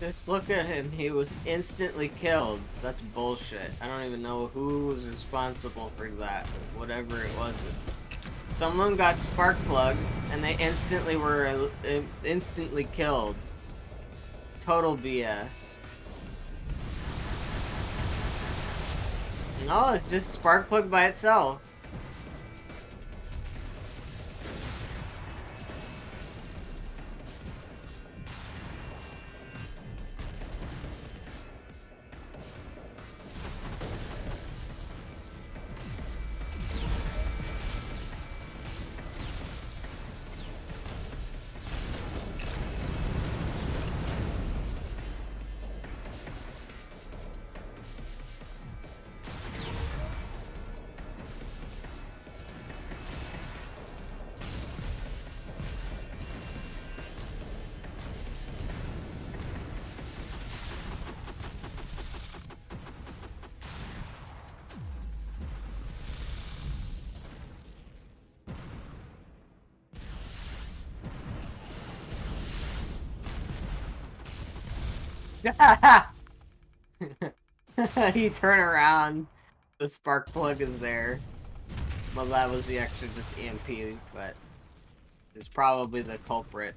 Just look at him. He was instantly killed. That's bullshit. I don't even know who was responsible for that, but whatever it was. Someone got spark plugged, and they instantly were instantly killed. Total BS. No, it's just spark plug by itself. You turn around, the spark plug is there. Well, that was the extra just EMP, but it's probably the culprit.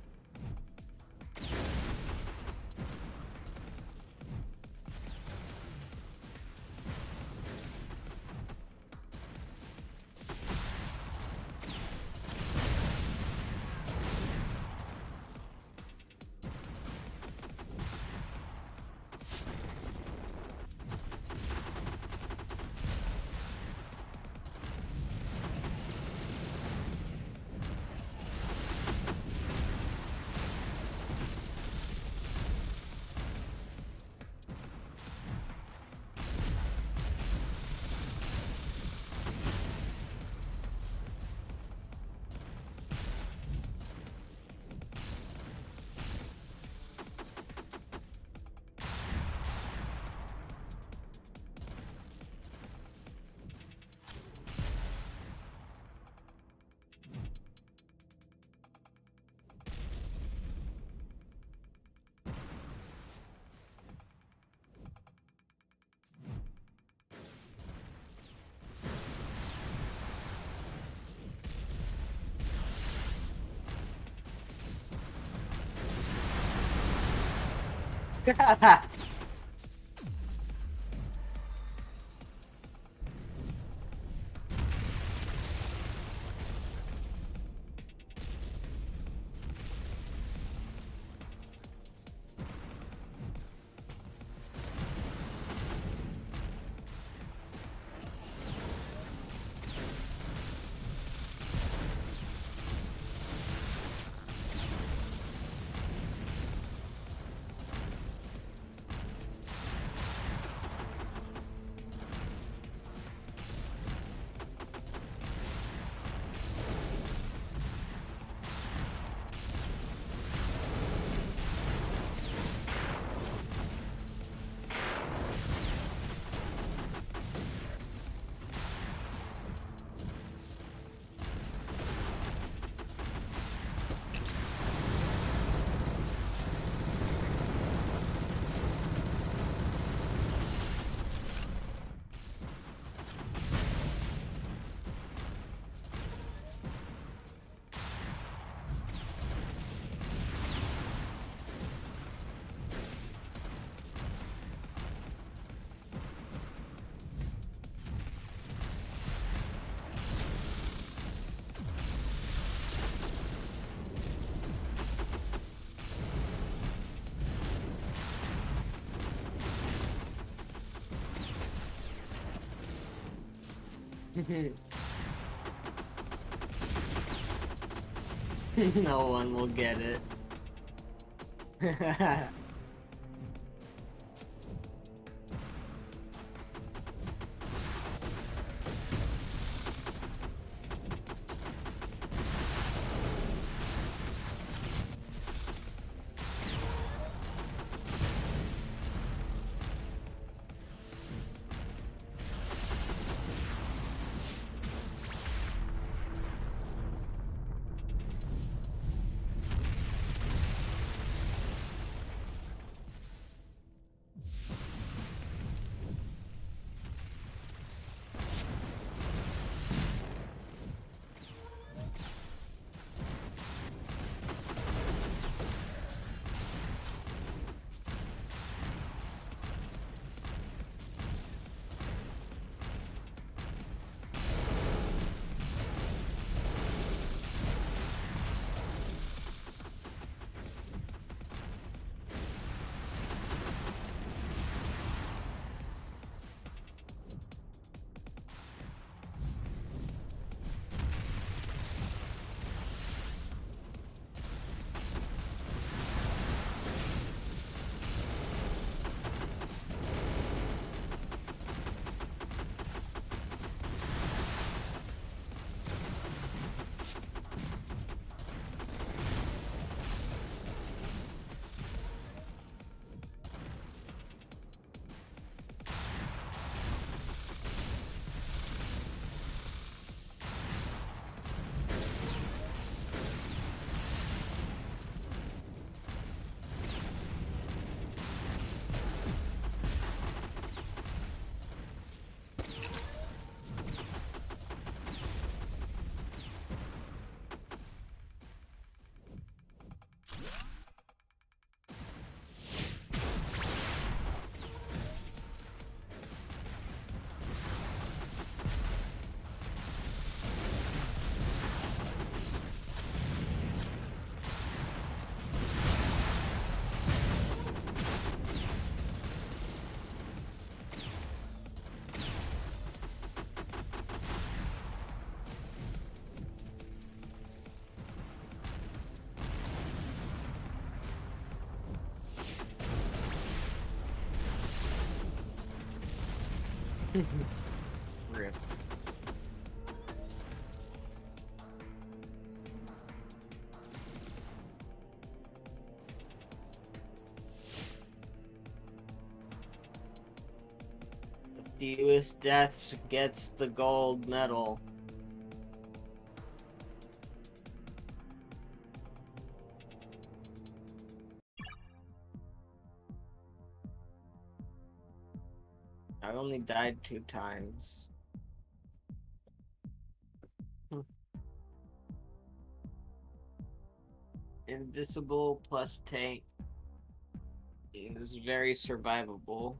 No one will get it. Rip. The fewest deaths gets the gold medal. I only died 2 times. Invisible plus tank is very survivable.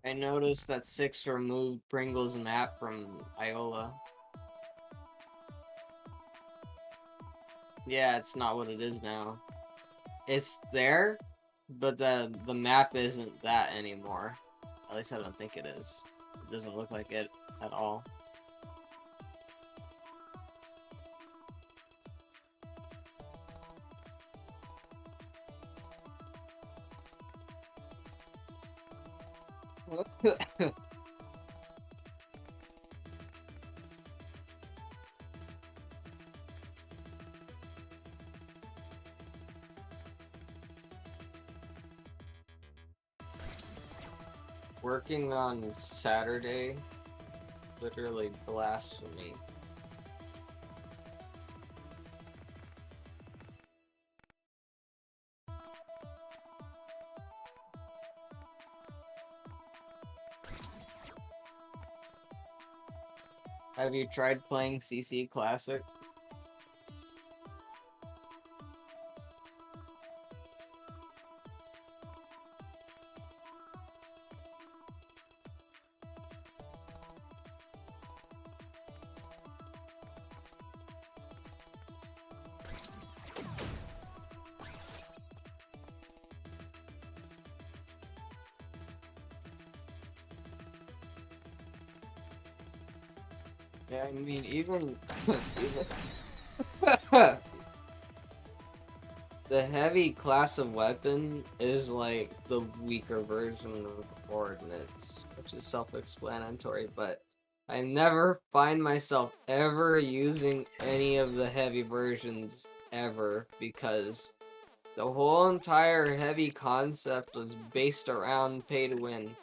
I noticed that 6 removed Pringle's map from Iola. Yeah, it's not what it is now. It's there, but the map isn't that anymore. At least I don't think it is. It doesn't look like it at all. Working on Saturday, literally blasphemy. Have you tried playing CC Classic? Yeah, I mean, even the heavy class of weapon is like the weaker version of ordnance, which is self-explanatory, but I never find myself ever using any of the heavy versions ever, because the whole entire heavy concept was based around pay to win.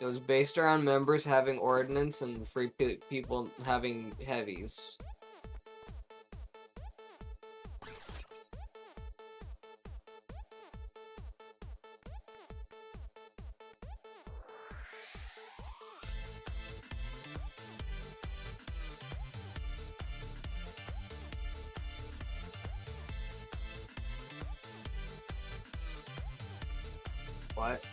It was based around members having ordnance and free people having heavies. What?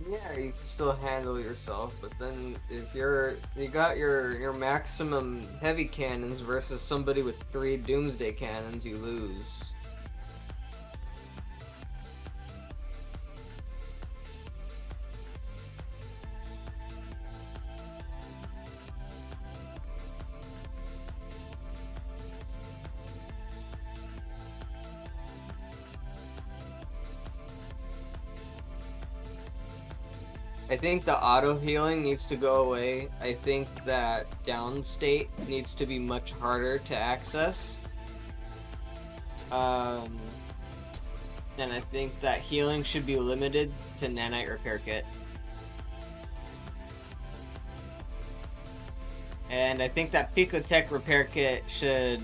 Yeah, you can still handle yourself, but then if you got your maximum heavy cannons versus somebody with 3 doomsday cannons, you lose. I think the auto healing needs to go away. I think that downstate needs to be much harder to access. And I think that healing should be limited to Nanite Repair Kit. And I think that Picotech Repair Kit should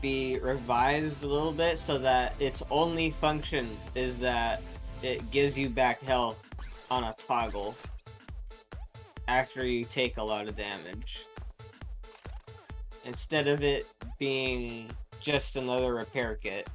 be revised a little bit so that its only function is that it gives you back health on a toggle after you take a lot of damage, instead of it being just another repair kit.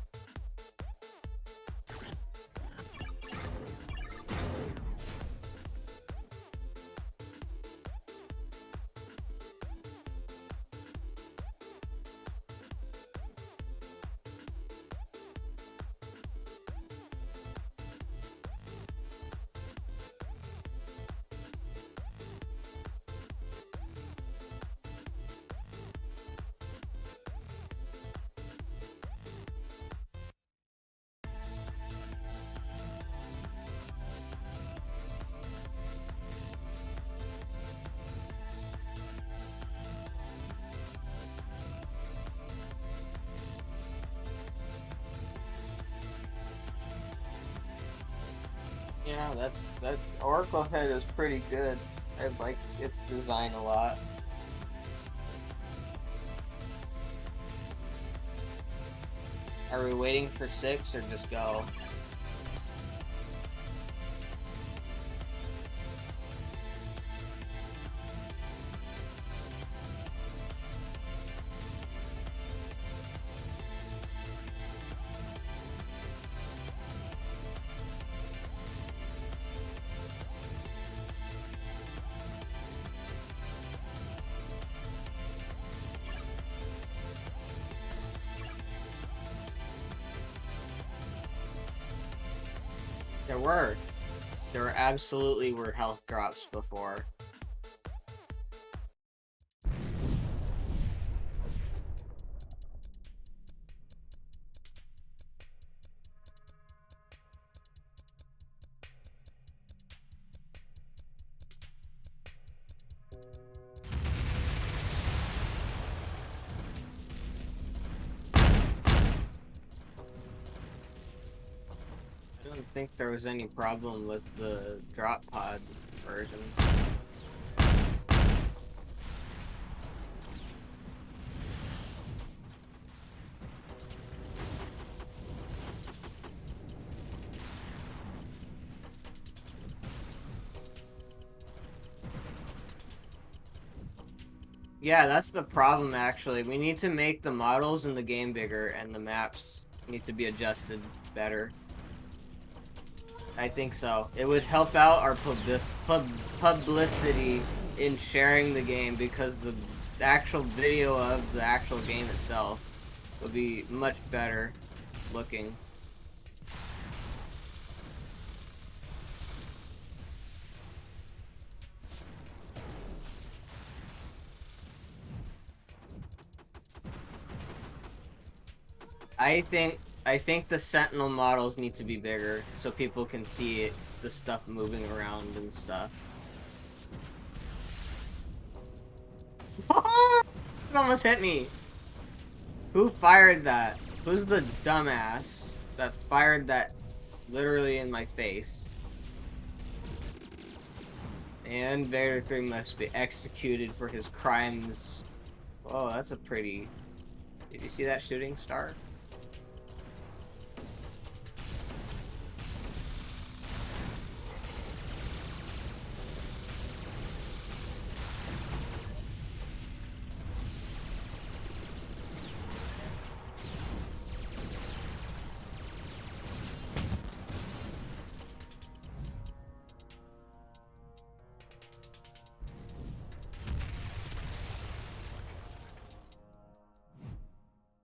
Yeah, that Oracle head is pretty good. I like its design a lot. Are we waiting for 6 or just go? There absolutely were health drops before. I don't think there was any problem with the drop pod version. Yeah, that's the problem actually. We need to make the models in the game bigger and the maps need to be adjusted better. I think so. It would help out our publicity in sharing the game because the actual video of the actual game itself would be much better looking. I think the Sentinel models need to be bigger so people can see it, the stuff moving around and stuff. It almost hit me. Who fired that? Who's the dumbass that fired that literally in my face? And Vader 3 must be executed for his crimes. Oh, that's a pretty... Did you see that shooting star?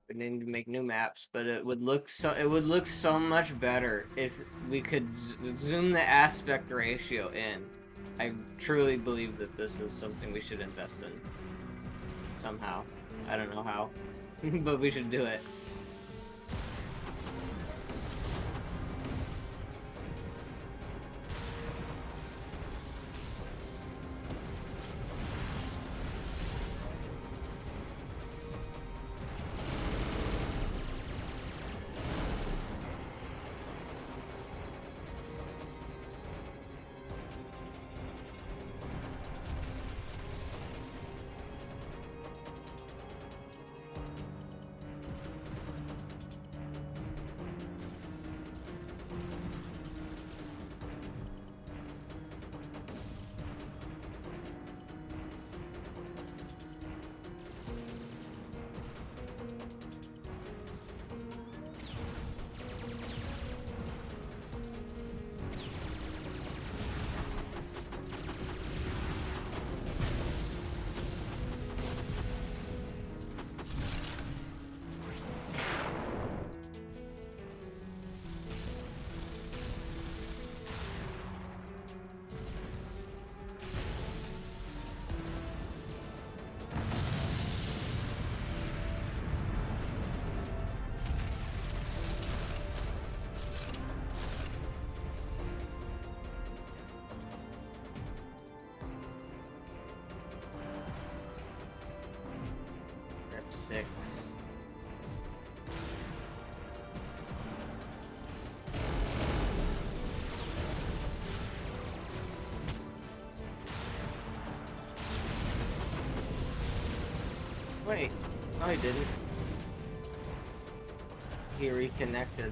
We need to make new maps, but it would look so much better if we could zoom the aspect ratio in. I truly believe that this is something we should invest in somehow. I don't know how, but we should do it. Rep 6. Wait. No, he didn't. He reconnected.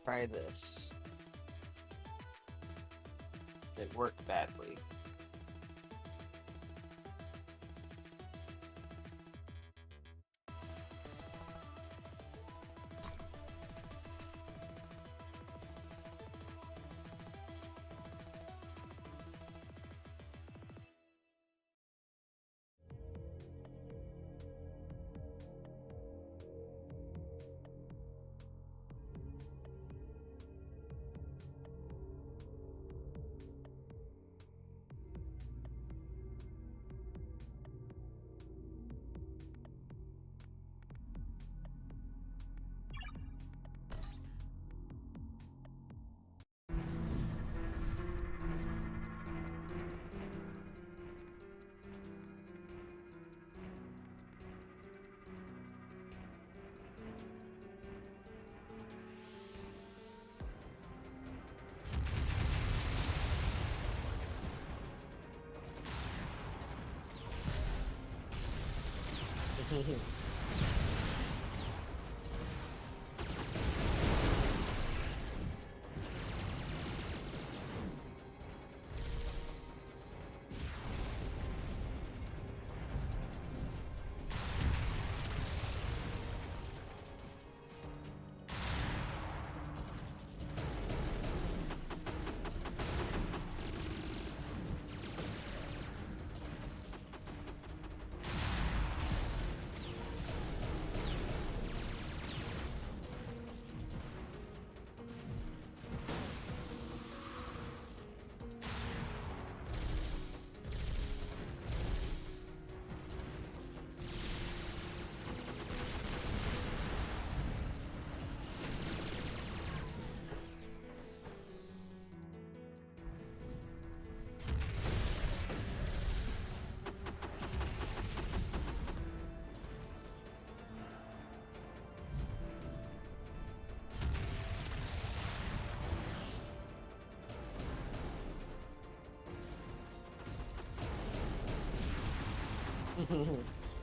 try this. It worked badly.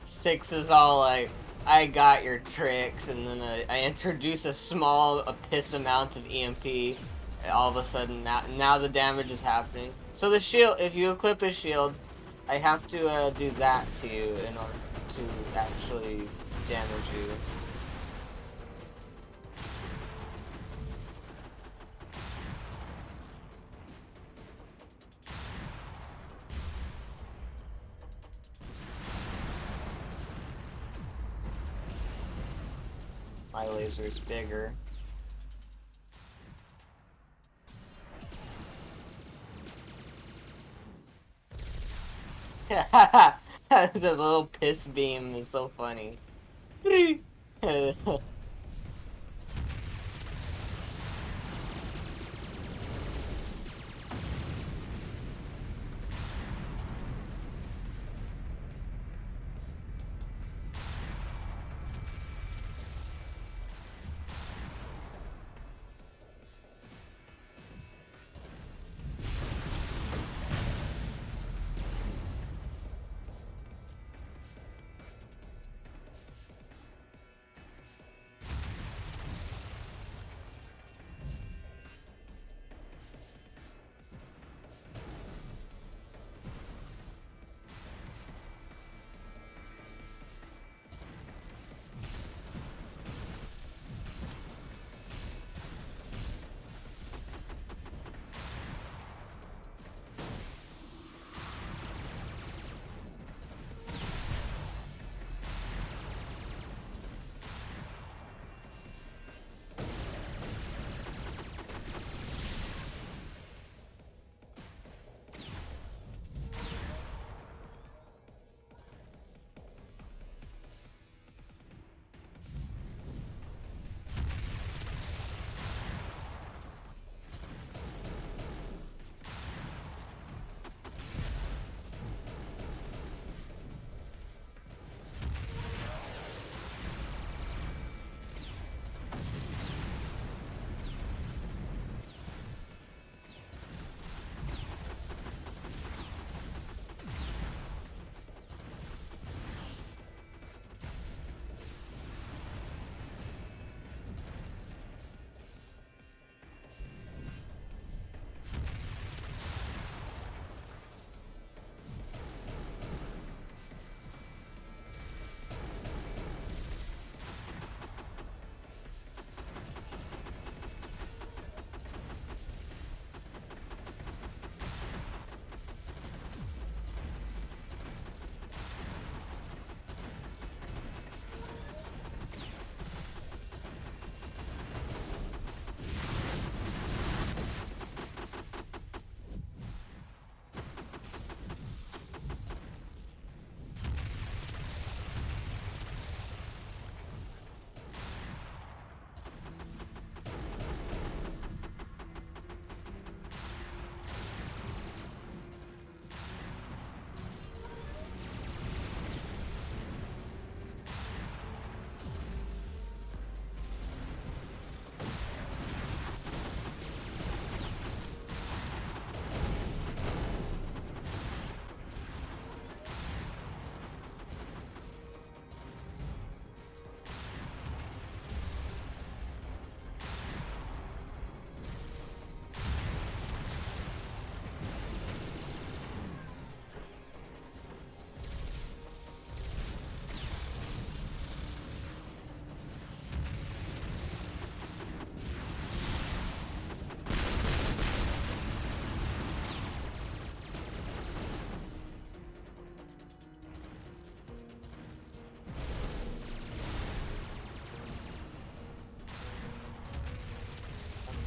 Six is all like, I got your tricks, and then I introduce a piss amount of EMP. All of a sudden, now the damage is happening. So the shield, if you equip a shield, I have to do that to you in order to actually damage you. My laser's bigger. The little piss beam is so funny.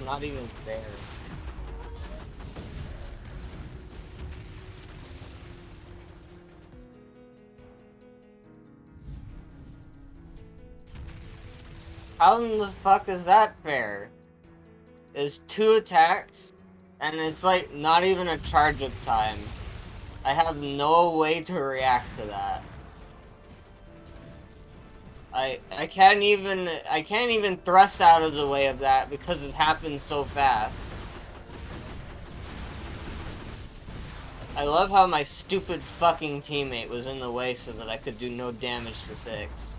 not even fair. How in the fuck is that fair? There's 2 attacks, and it's like not even a charge up time. I have no way to react to that. I can't even thrust out of the way of that because it happens so fast. I love how my stupid fucking teammate was in the way so that I could do no damage to 6.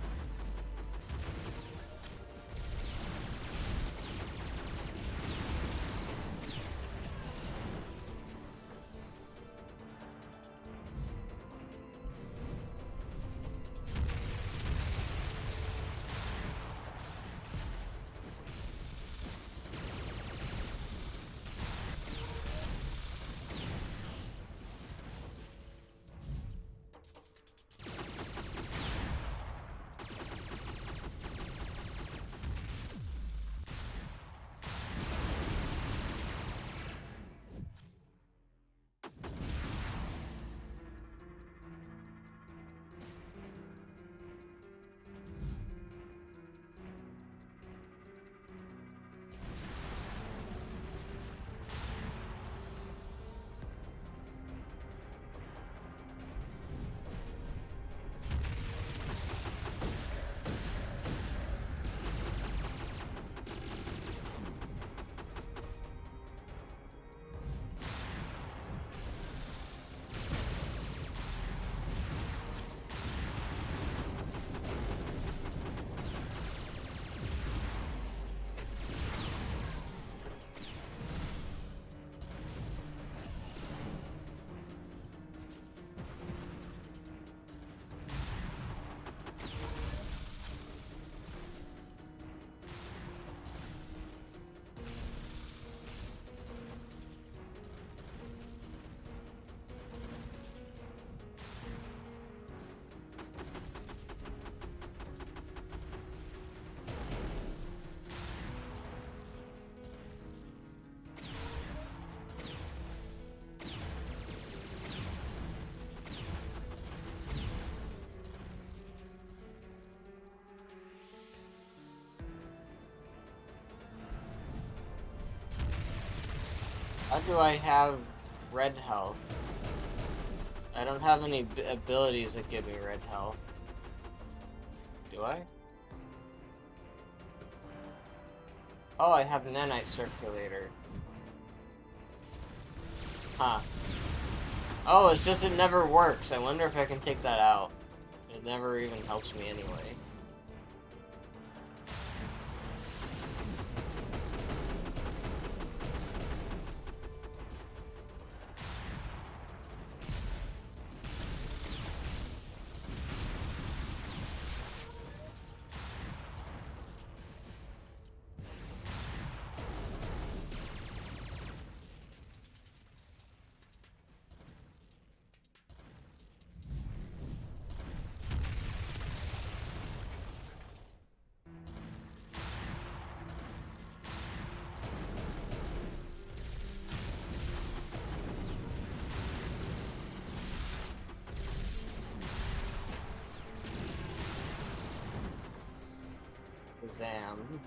How do I have red health? I don't have any abilities that give me red health. Do I? Oh, I have nanite circulator. Huh. Oh, it's just it never works. I wonder if I can take that out. It never even helps me anyway. Zam.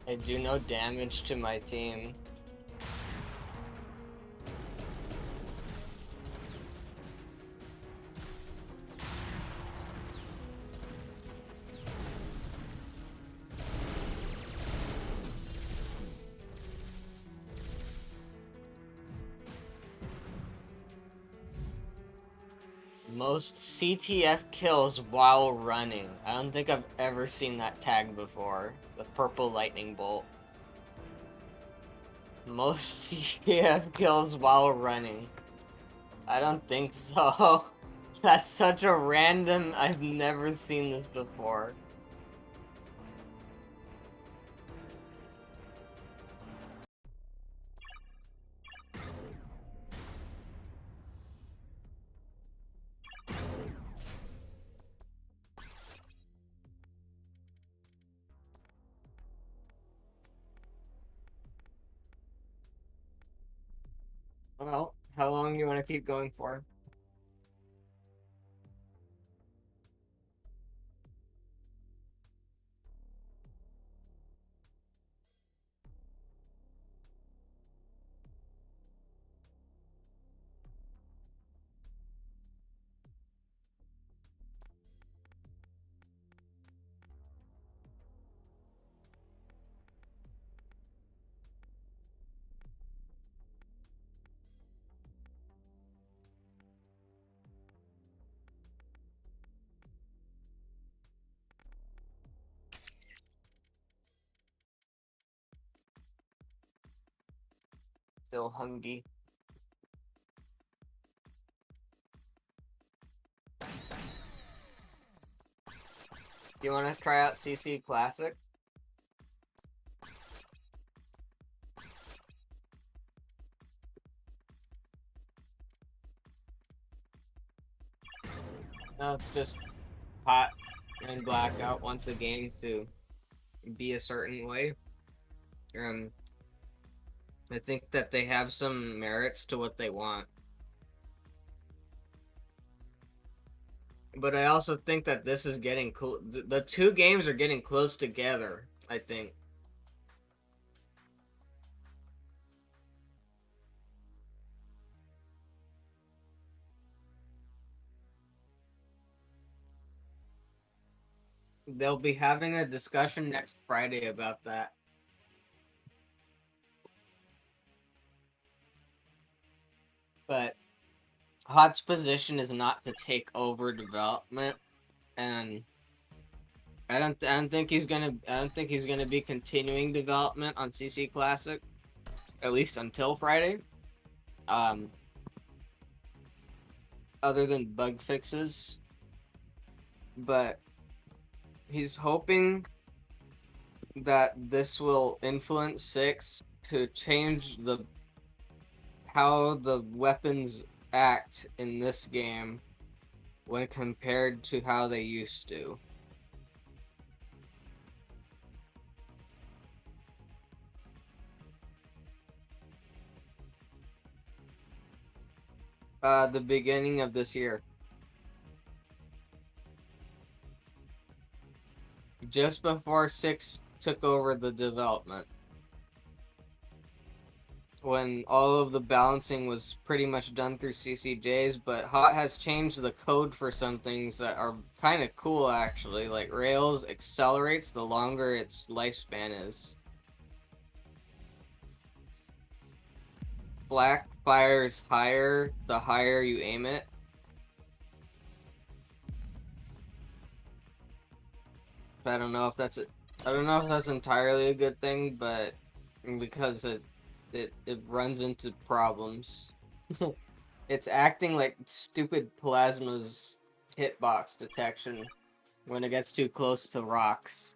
I do no damage to my team. Most CTF kills while running. I don't think I've ever seen that tag before. The purple lightning bolt. Most CTF kills while running. I don't think so. That's such a random... I've never seen this before. Well, how long do you want to keep going for? Still hungry. Do you want to try out CC Classic? No, it's just hot and blackout want the game to be a certain way. I think that they have some merits to what they want. But I also think that this is getting the two games are getting close together, I think. They'll be having a discussion next Friday about that. But Hot's position is not to take over development, and I don't think he's gonna be continuing development on CC Classic, at least until Friday. Other than bug fixes, but he's hoping that this will influence 6 to change how the weapons act in this game when compared to how they used to. The beginning of this year. Just before 6 took over the development. When all of the balancing was pretty much done through CCJs, but Hot has changed the code for some things that are kind of cool, actually. Like, Rails accelerates the longer its lifespan is. Flak fires higher the higher you aim it. I don't know if that's entirely a good thing, but because it runs into problems. It's acting like stupid Plasma's hitbox detection when it gets too close to rocks.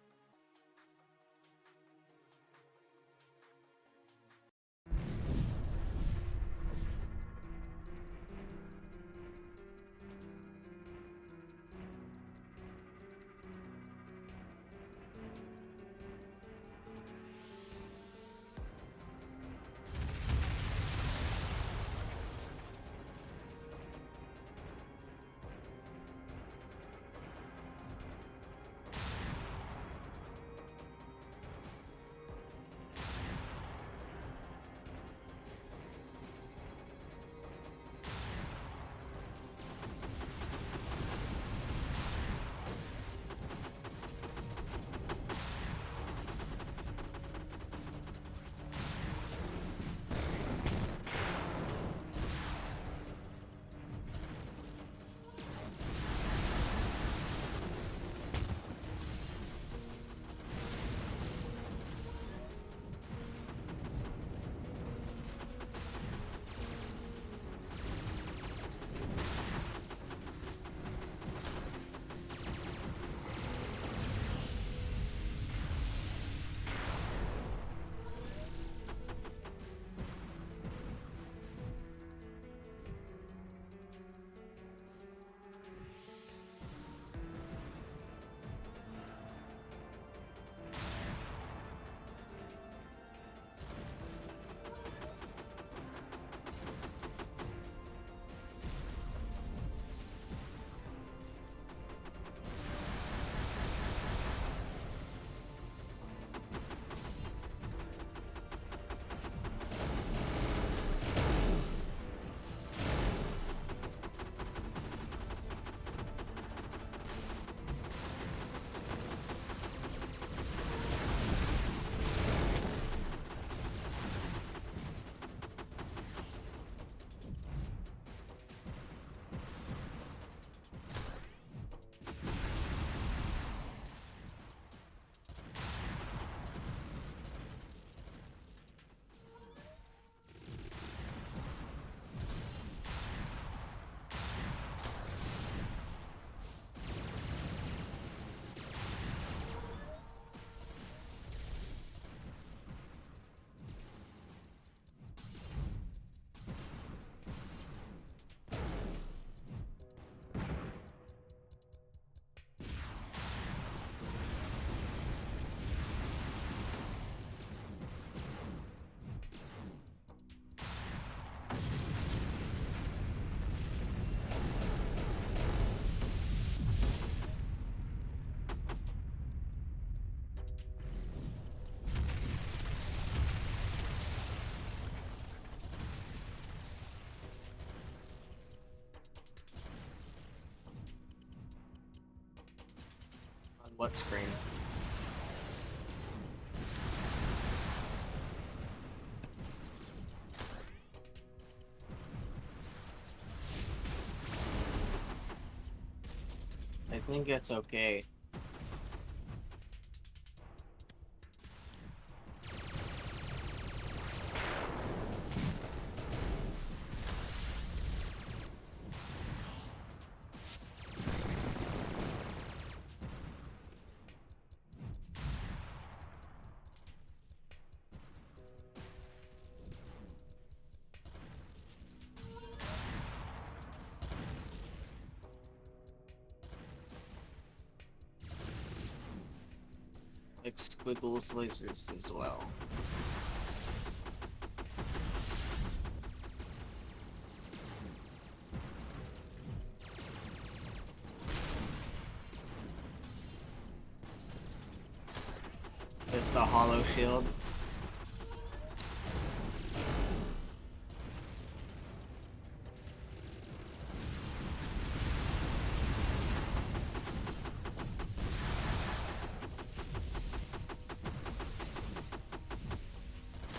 What screen? I think it's okay. Like squiggles lasers as well. It's the hollow shield.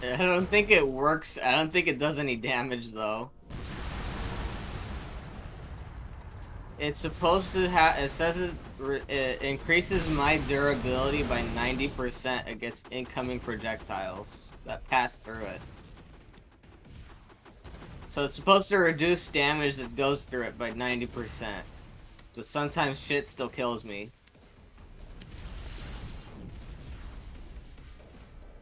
I don't think it works. I don't think it does any damage though. It's supposed to have. It says it increases my durability by 90% against incoming projectiles that pass through it. So it's supposed to reduce damage that goes through it by 90%. But sometimes shit still kills me.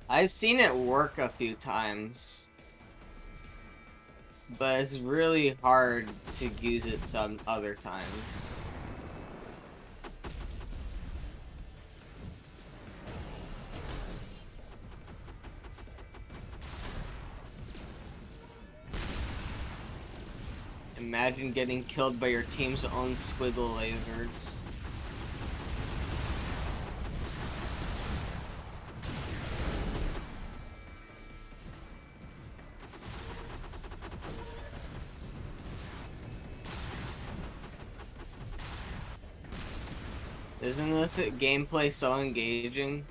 I've seen it work a few times, but it's really hard to use it some other times. Imagine getting killed by your team's own squiggle lasers. Isn't this gameplay so engaging?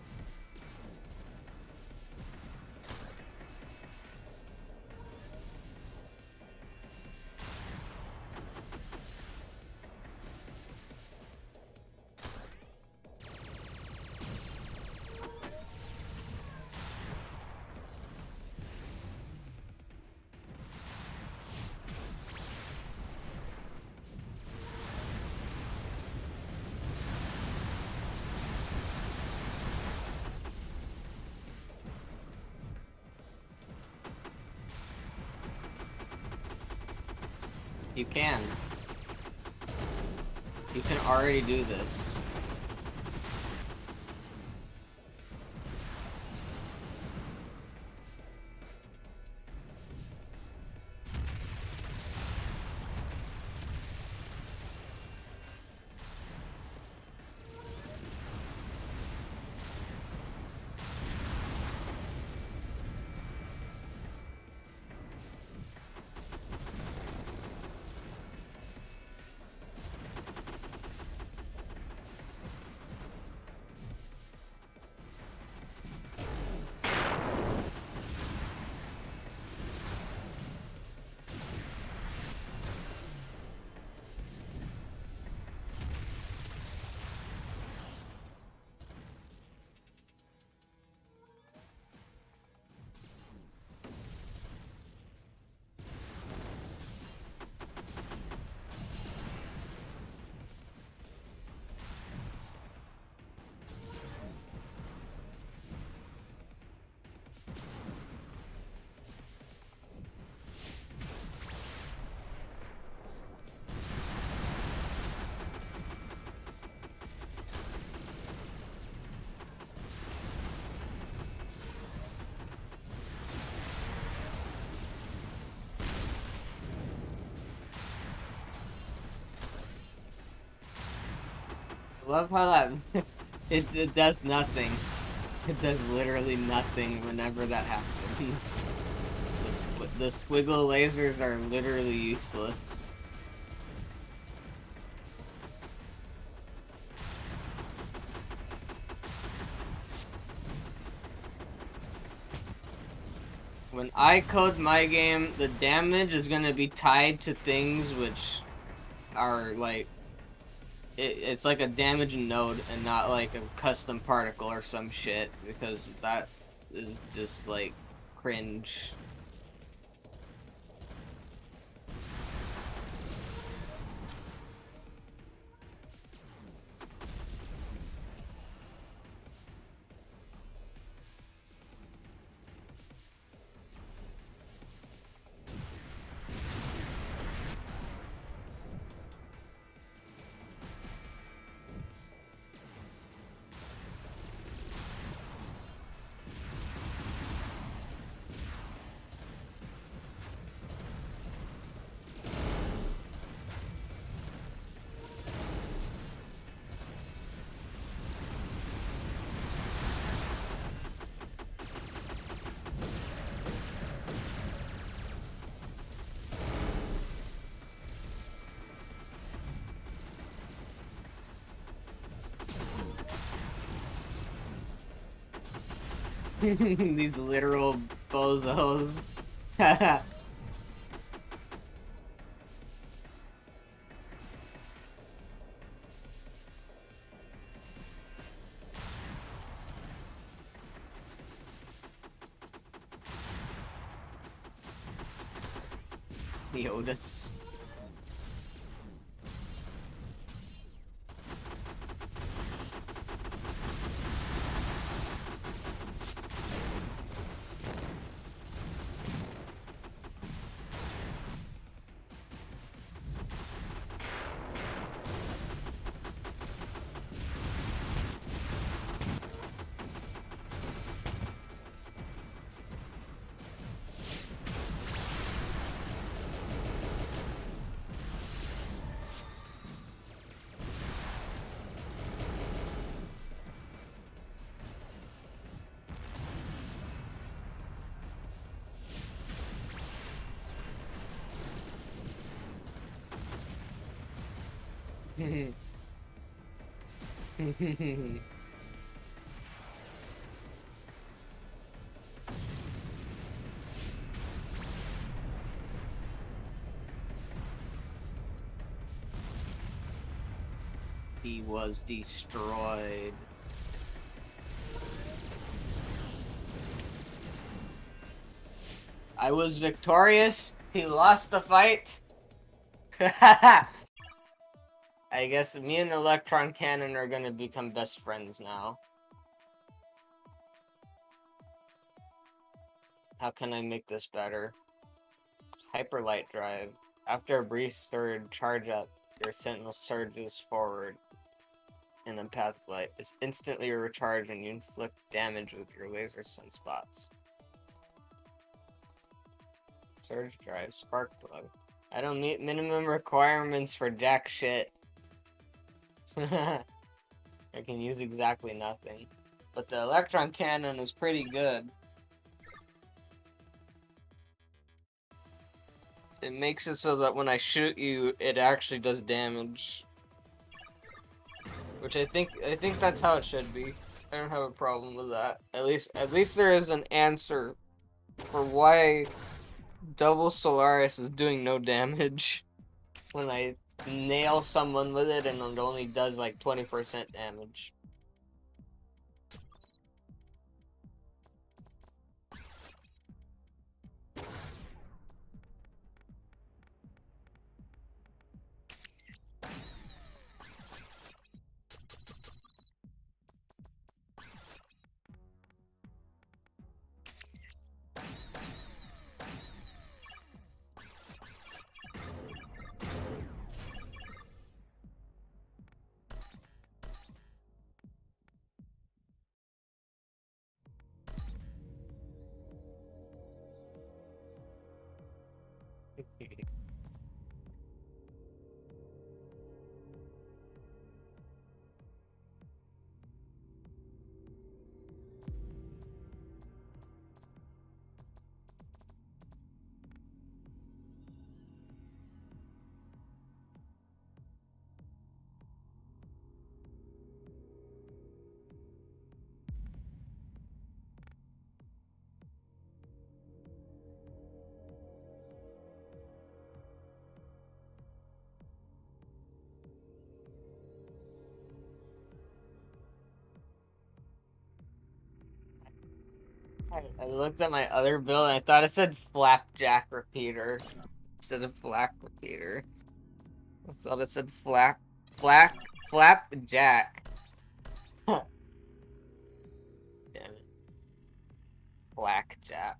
You can. You can already do this. I love how that it does nothing. It does literally nothing whenever that happens. The squiggle lasers are literally useless. When I code my game, the damage is gonna be tied to things which are like it's like a damage node and not like a custom particle or some shit, because that is just like cringe. These literal bozos. The Otis. He was destroyed. I was victorious. He lost the fight. I guess me and Electron Cannon are gonna become best friends now. How can I make this better? Hyperlight Drive. After a brief surge, charge up. Your Sentinel surges forward in a path of light. It's instantly recharged and you inflict damage with your laser sunspots. Surge Drive, Spark Plug. I don't meet minimum requirements for jack shit. I can use exactly nothing. But the Electron Cannon is pretty good. It makes it so that when I shoot you, it actually does damage. Which I think that's how it should be. I don't have a problem with that. At least there is an answer for why Double Solaris is doing no damage when I nail someone with it and it only does like 20% damage. I looked at my other build and I thought it said flapjack repeater instead of flak repeater. I thought it said flapjack. Damn it. Blackjack.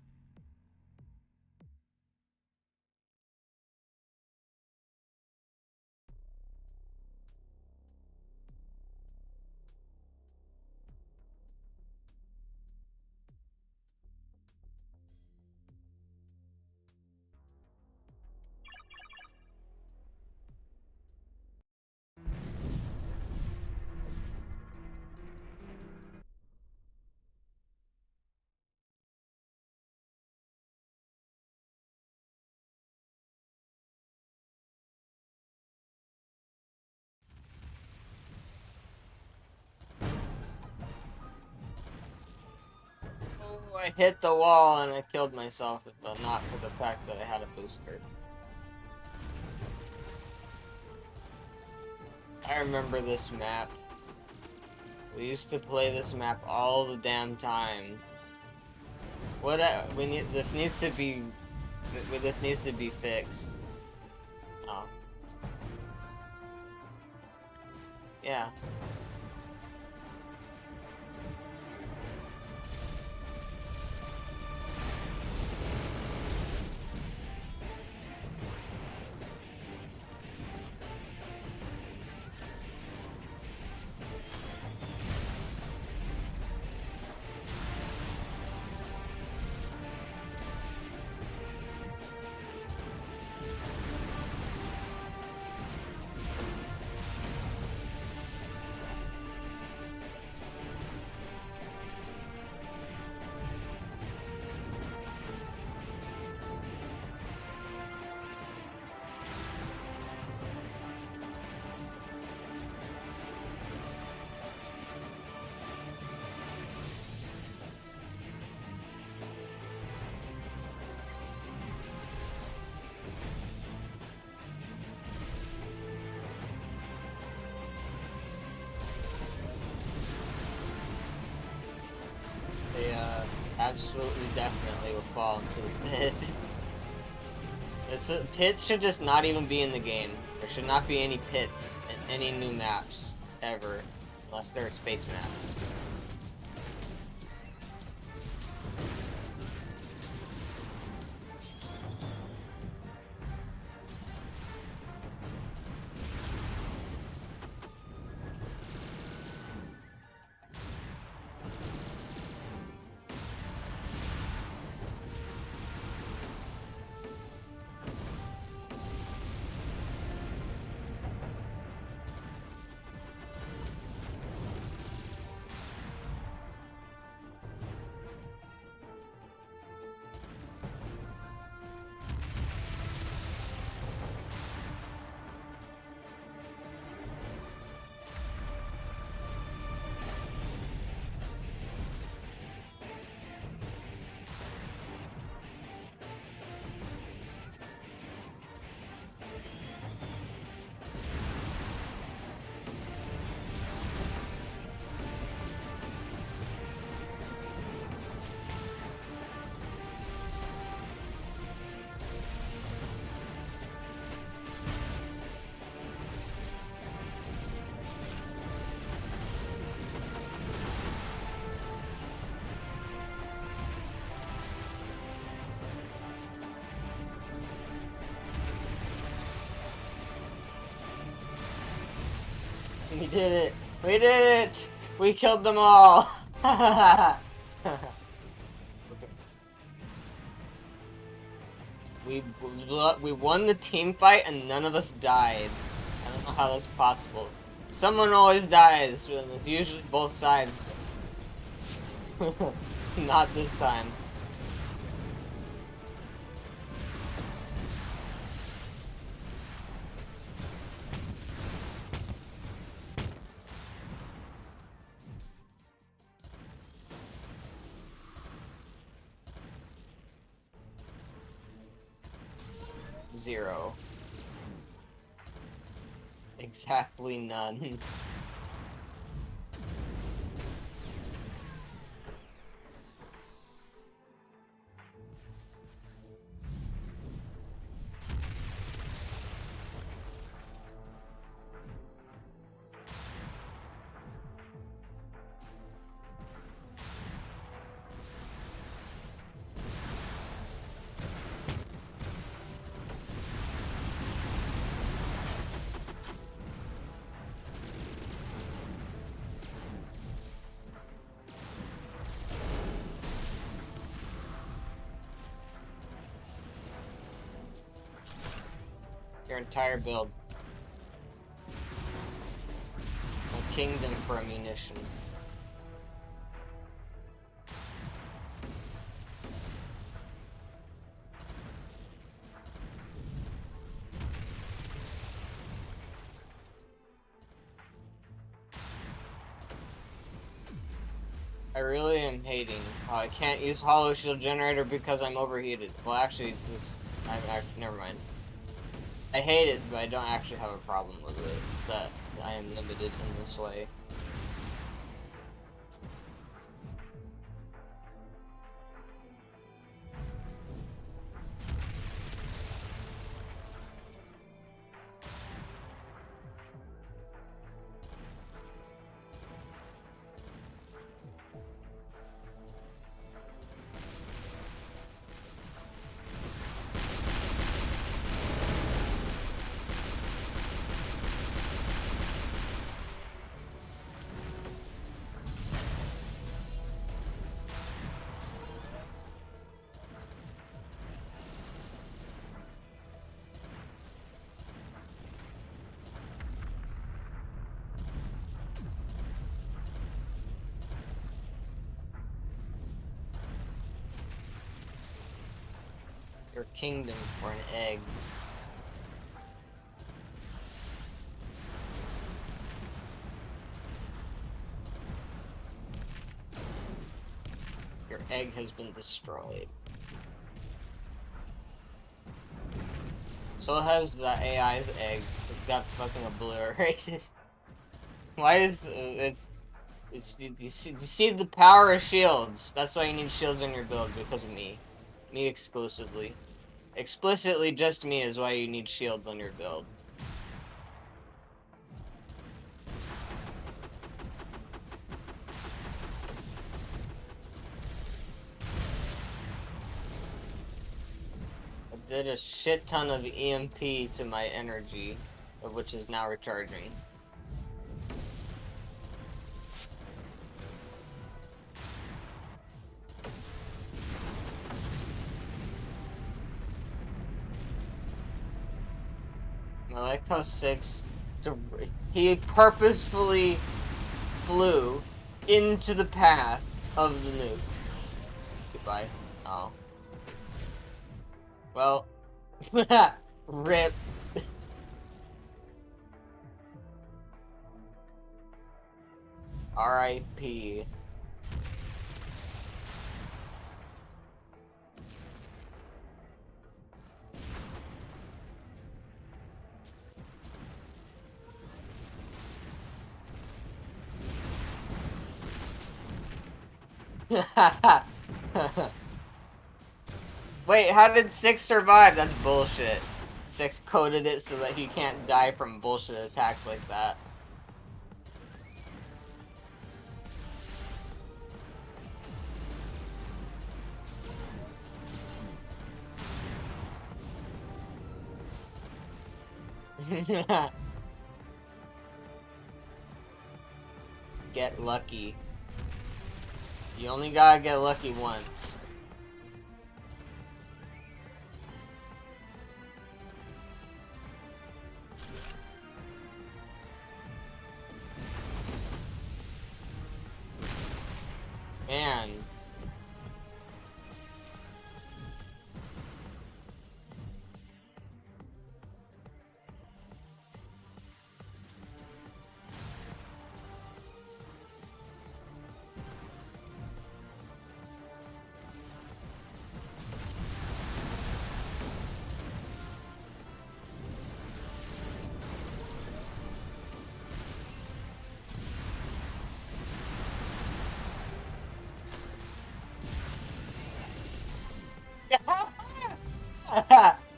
Oh, I hit the wall and I killed myself, if not for the fact that I had a booster. I remember this map. We used to play this map all the damn time. This needs to be fixed. Oh. Yeah. They absolutely definitely will fall into the pit. Pits should just not even be in the game. There should not be any pits in any new maps ever, unless they're space maps. We did it! We did it! We killed them all! We won the team fight and none of us died. I don't know how that's possible. Someone always dies, and it's usually both sides. Not this time. Zero. Exactly none. Your entire build. A kingdom for ammunition. I really am hating how I can't use Hollow Shield Generator because I'm overheated. Well, actually, never mind. I hate it, but I don't actually have a problem with it, that I am limited in this way. Your kingdom for an egg. Your egg has been destroyed. So has the AI's egg. It got fucking obliterated. Why is you see the power of shields. That's why you need shields in your build, because of me. Me exclusively. Explicitly just me is why you need shields on your build. I did a shit ton of EMP to my energy, of which is now recharging. I like how 6, he purposefully flew into the path of the nuke. Goodbye. Oh. Well, rip. R.I.P. Wait, how did 6 survive? That's bullshit. 6 coded it so that he can't die from bullshit attacks like that. Get lucky. You only gotta get lucky once. Man.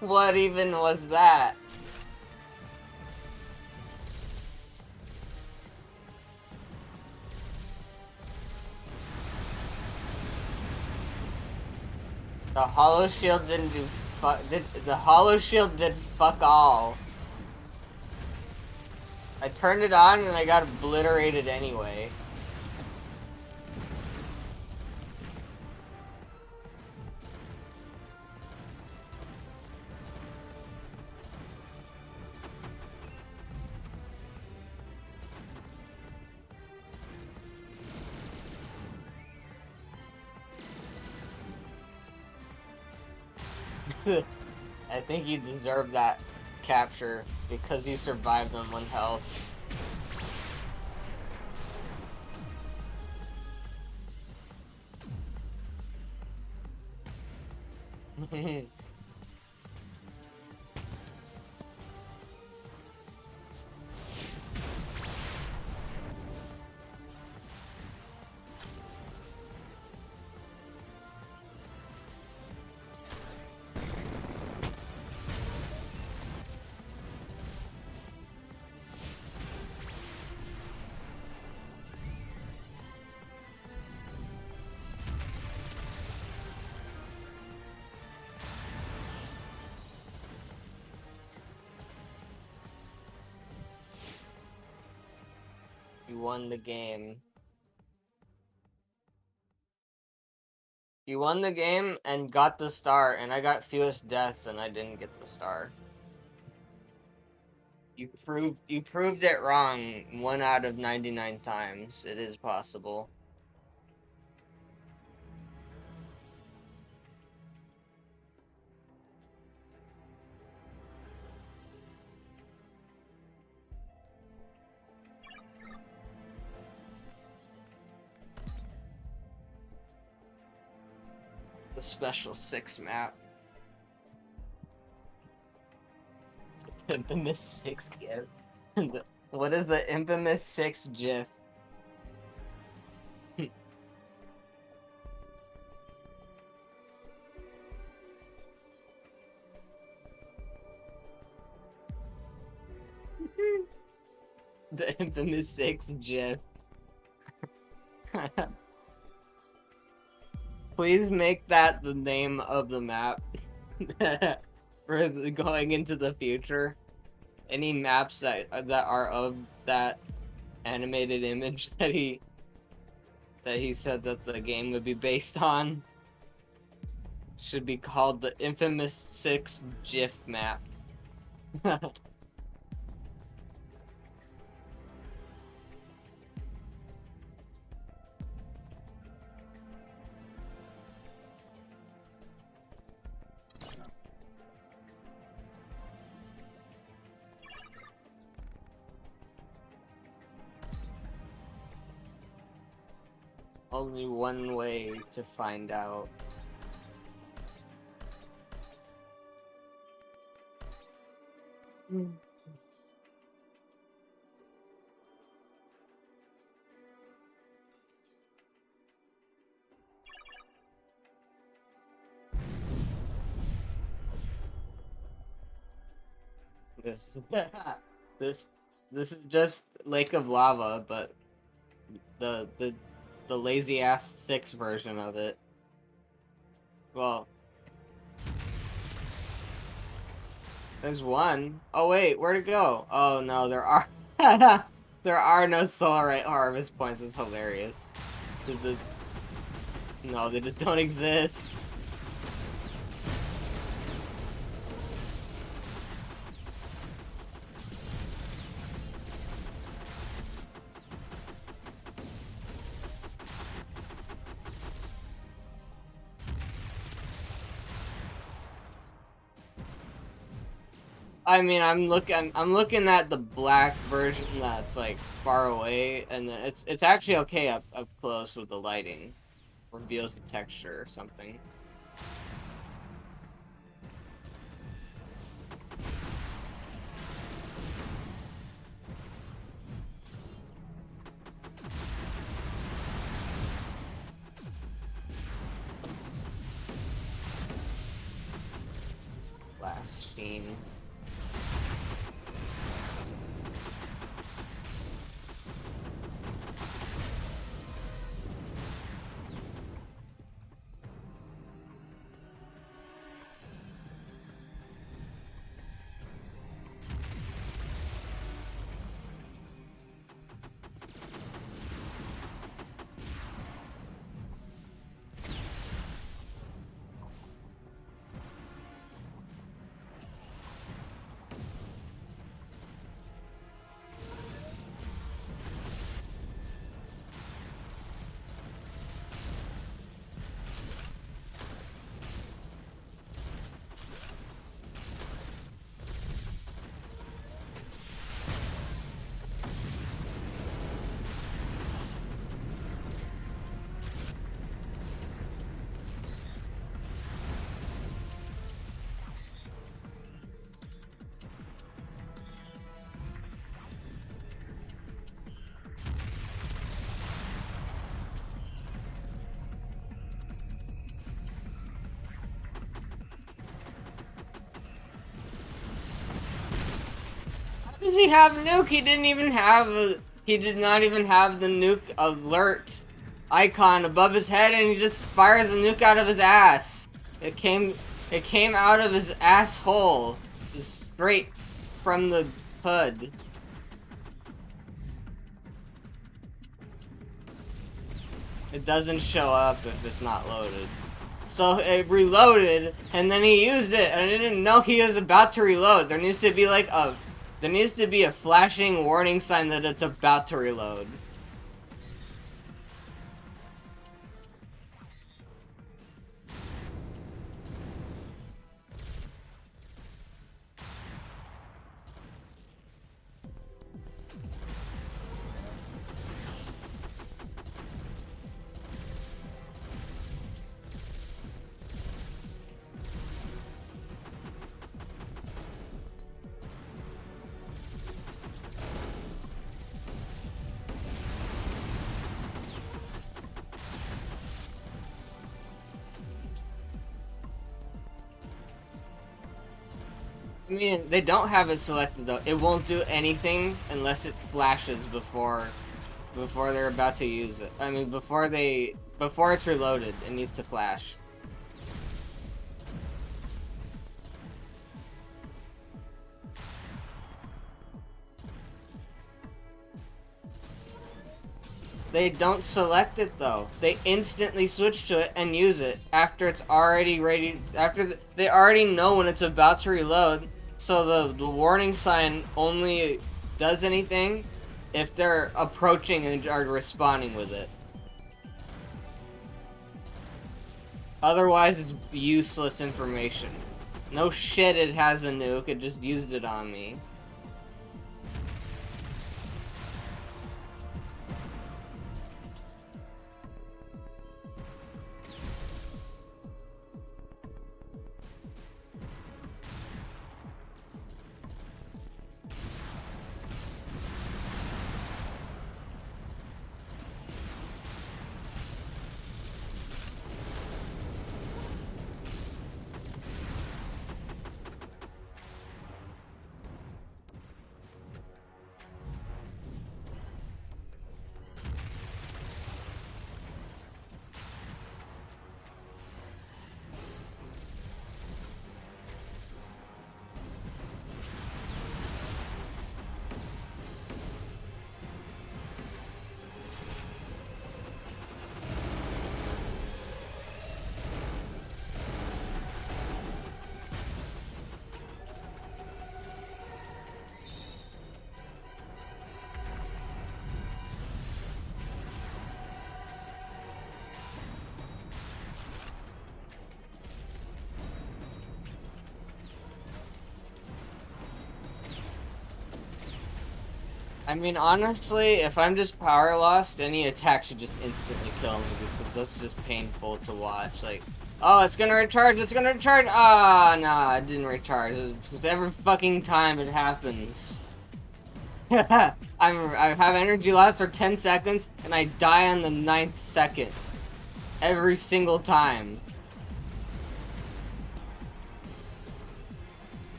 What even was that? The Hollow Shield didn't do the Hollow Shield did fuck all. I turned it on and I got obliterated anyway. I think he deserved that capture because he survived on 1 health. You won the game. You won the game and got the star, and I got fewest deaths and I didn't get the star. You proved it wrong 1 out of 99 times. It is possible. The special 6 map. Infamous 6 GIF. What is the infamous 6 GIF? The infamous 6 GIF. Please make that the name of the map for going into the future. Any maps that are of that animated image that he said that the game would be based on should be called the infamous 6 GIF map. Only one way to find out. This this is just Lake of Lava, but the lazy ass 6 version of it. Well, there's one. Oh wait, where'd it go? Oh no, there are there are no solarite harvest points. It's hilarious. No, they just don't exist. I mean, I'm looking at the black version that's like far away, and then it's actually okay up close with the lighting. Reveals the texture or something. Last scene. does he have nuke? He didn't even have he did not even have the nuke alert icon above his head, and he just fires a nuke out of his ass. It came out of his asshole, just straight from the hood. It doesn't show up if it's not loaded. So it reloaded, and then he used it, and I didn't know he was about to reload. There needs to be like a flashing warning sign that it's about to reload. I mean, they don't have it selected though. It won't do anything unless it flashes before they're about to use it. I mean, before it's reloaded, it needs to flash. They don't select it though. They instantly switch to it and use it after it's already ready. They already know when it's about to reload. So the warning sign only does anything if they're approaching and are responding with it. Otherwise, it's useless information. No shit, it has a nuke. It just used it on me. I mean, honestly, if I'm just power lost, any attack should just instantly kill me because that's just painful to watch. Like, oh, it's gonna recharge, it's gonna recharge! Ah, nah, it didn't recharge. Because every fucking time it happens. I have energy loss for 10 seconds, and I die on the 9th second. Every single time.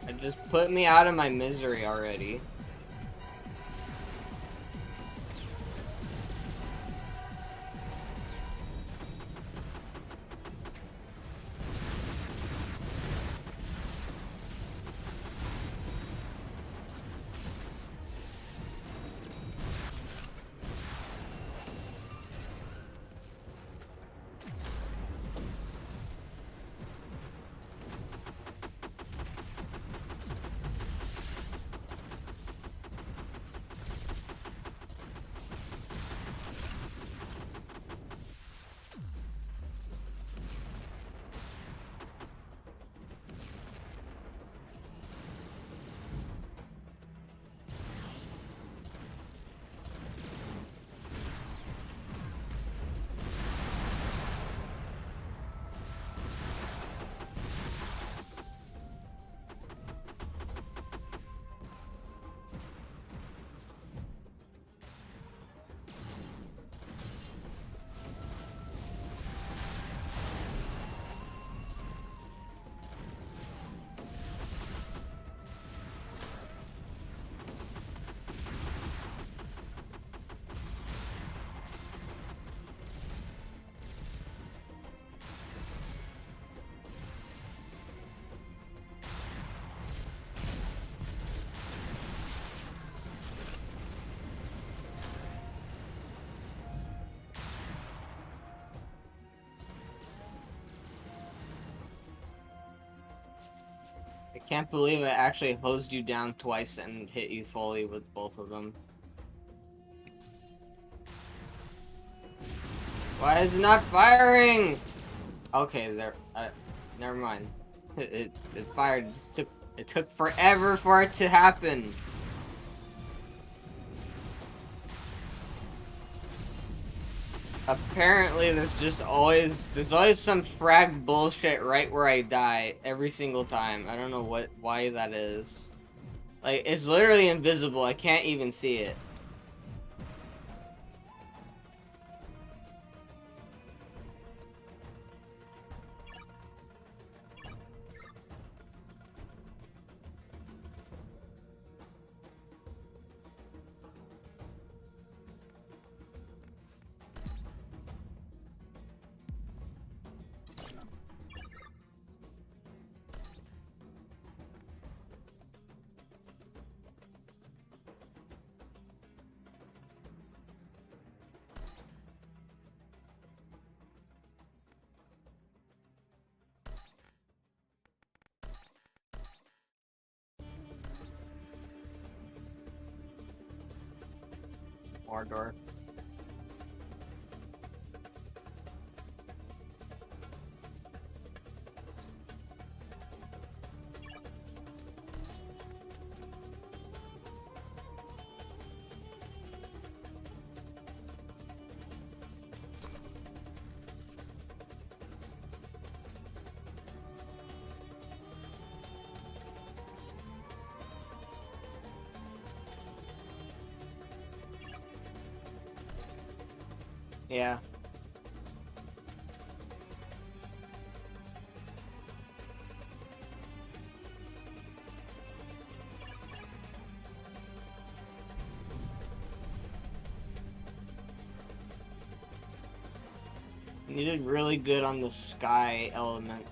It just put me out of my misery already. I can't believe it actually hosed you down twice and hit you fully with both of them. Why is it not firing? Okay, there. Never mind. It fired. It took forever for it to happen. Apparently, there's always some frag bullshit right where I die every single time. I don't know why that is. Like, it's literally invisible. I can't even see it. Mordor. Yeah. You did really good on the sky element.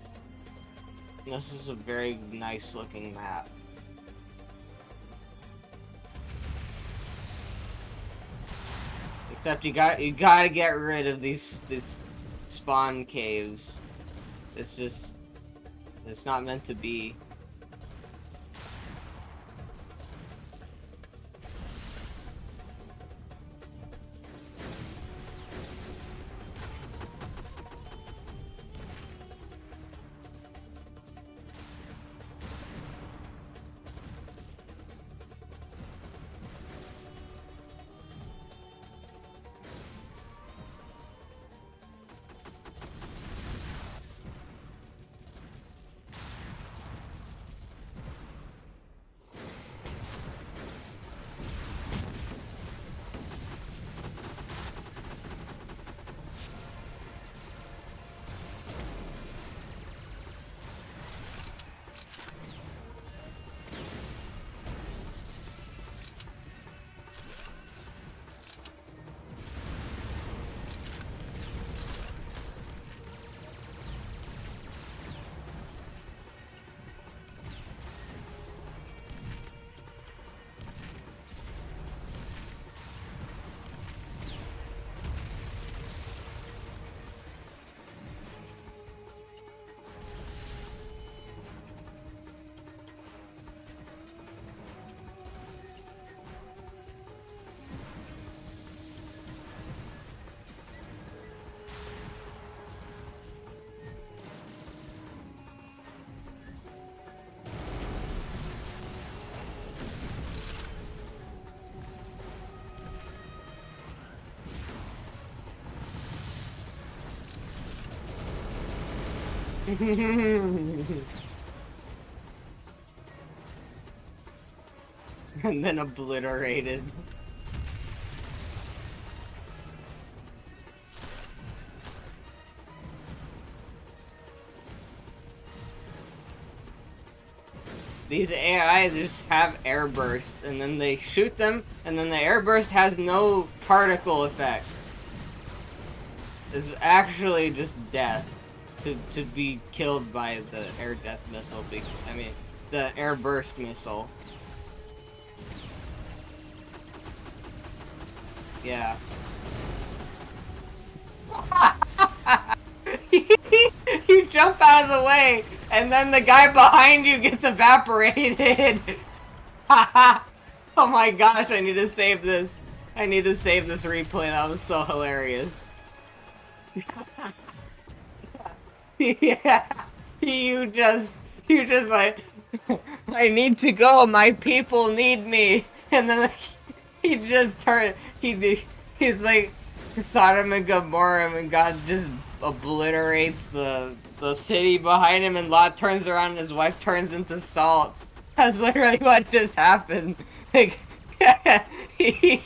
This is a very nice looking map. Except you gotta get rid of these spawn caves. It's not meant to be. And then obliterated. These AI just have air bursts, and then they shoot them, and then the air burst has no particle effect. It's actually just death. To be killed by the air death missile, I mean, the air burst missile. Yeah. You jump out of the way, And then the guy behind you gets evaporated. Oh my gosh, I need to save this. I need to save this replay. That was so hilarious. Yeah. You just like, I need to go. My people need me. And then he just turned. He's like Sodom and Gomorrah, and God just obliterates the city behind him, and Lot turns around and his wife turns into salt. That's literally what just happened. Like, he,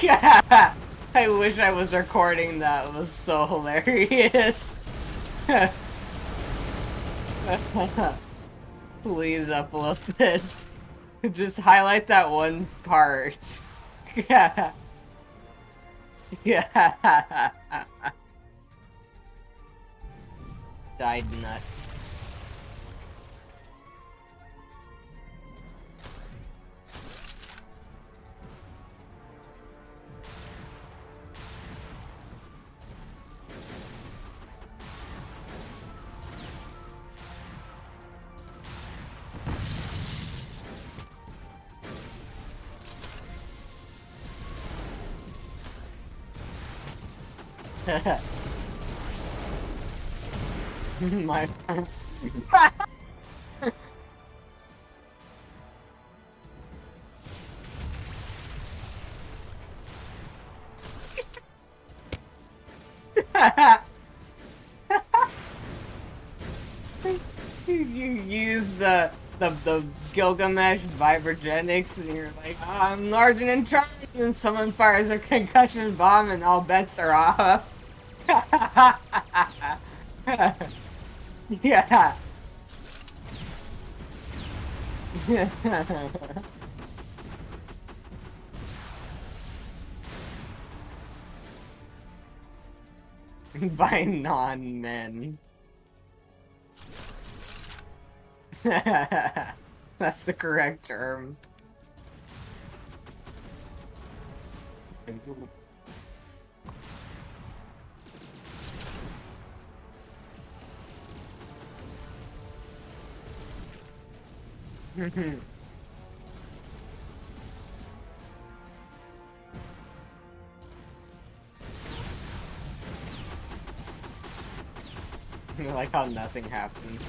yeah. I wish I was recording that. It was so hilarious. Please upload this. Just highlight that one part. Yeah. Yeah. Died nuts. My you use the Gilgamesh Vibrogenics and you're like, oh, I'm large and in charge, and someone fires a concussion bomb and all bets are off. Yeah. By non-men. That's the correct term. I like how nothing happened.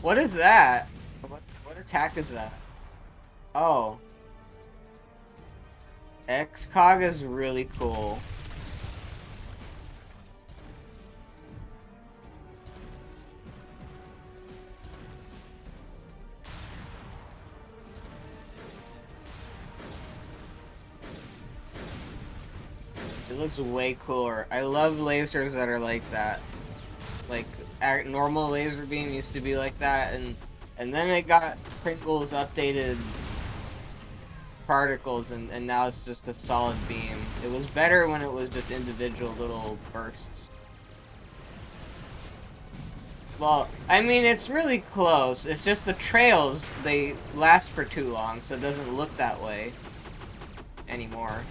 What is that? What attack is that? Oh. X-Cog is really cool. It looks way cooler. I love lasers that are like that. Like, normal laser beam used to be like that, and then it got Pringle's updated particles, and now it's just a solid beam. It was better when it was just individual little bursts. Well, I mean, it's really close. It's just the trails, they last for too long, so it doesn't look that way anymore.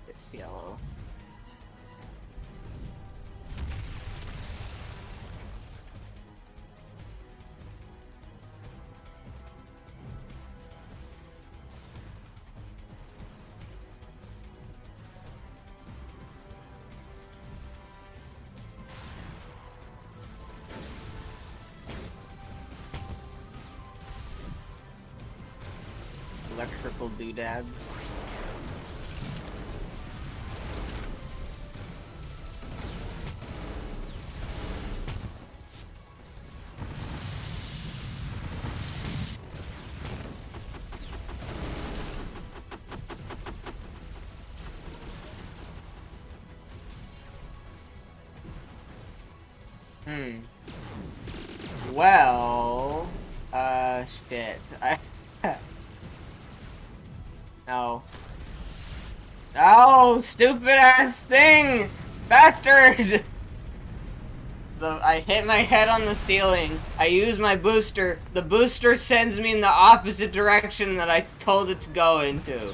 It's yellow. Electrical doodads. Well, shit. No. Oh, stupid ass thing! Bastard! I hit my head on the ceiling. I use my booster. The booster sends me in the opposite direction that I told it to go into.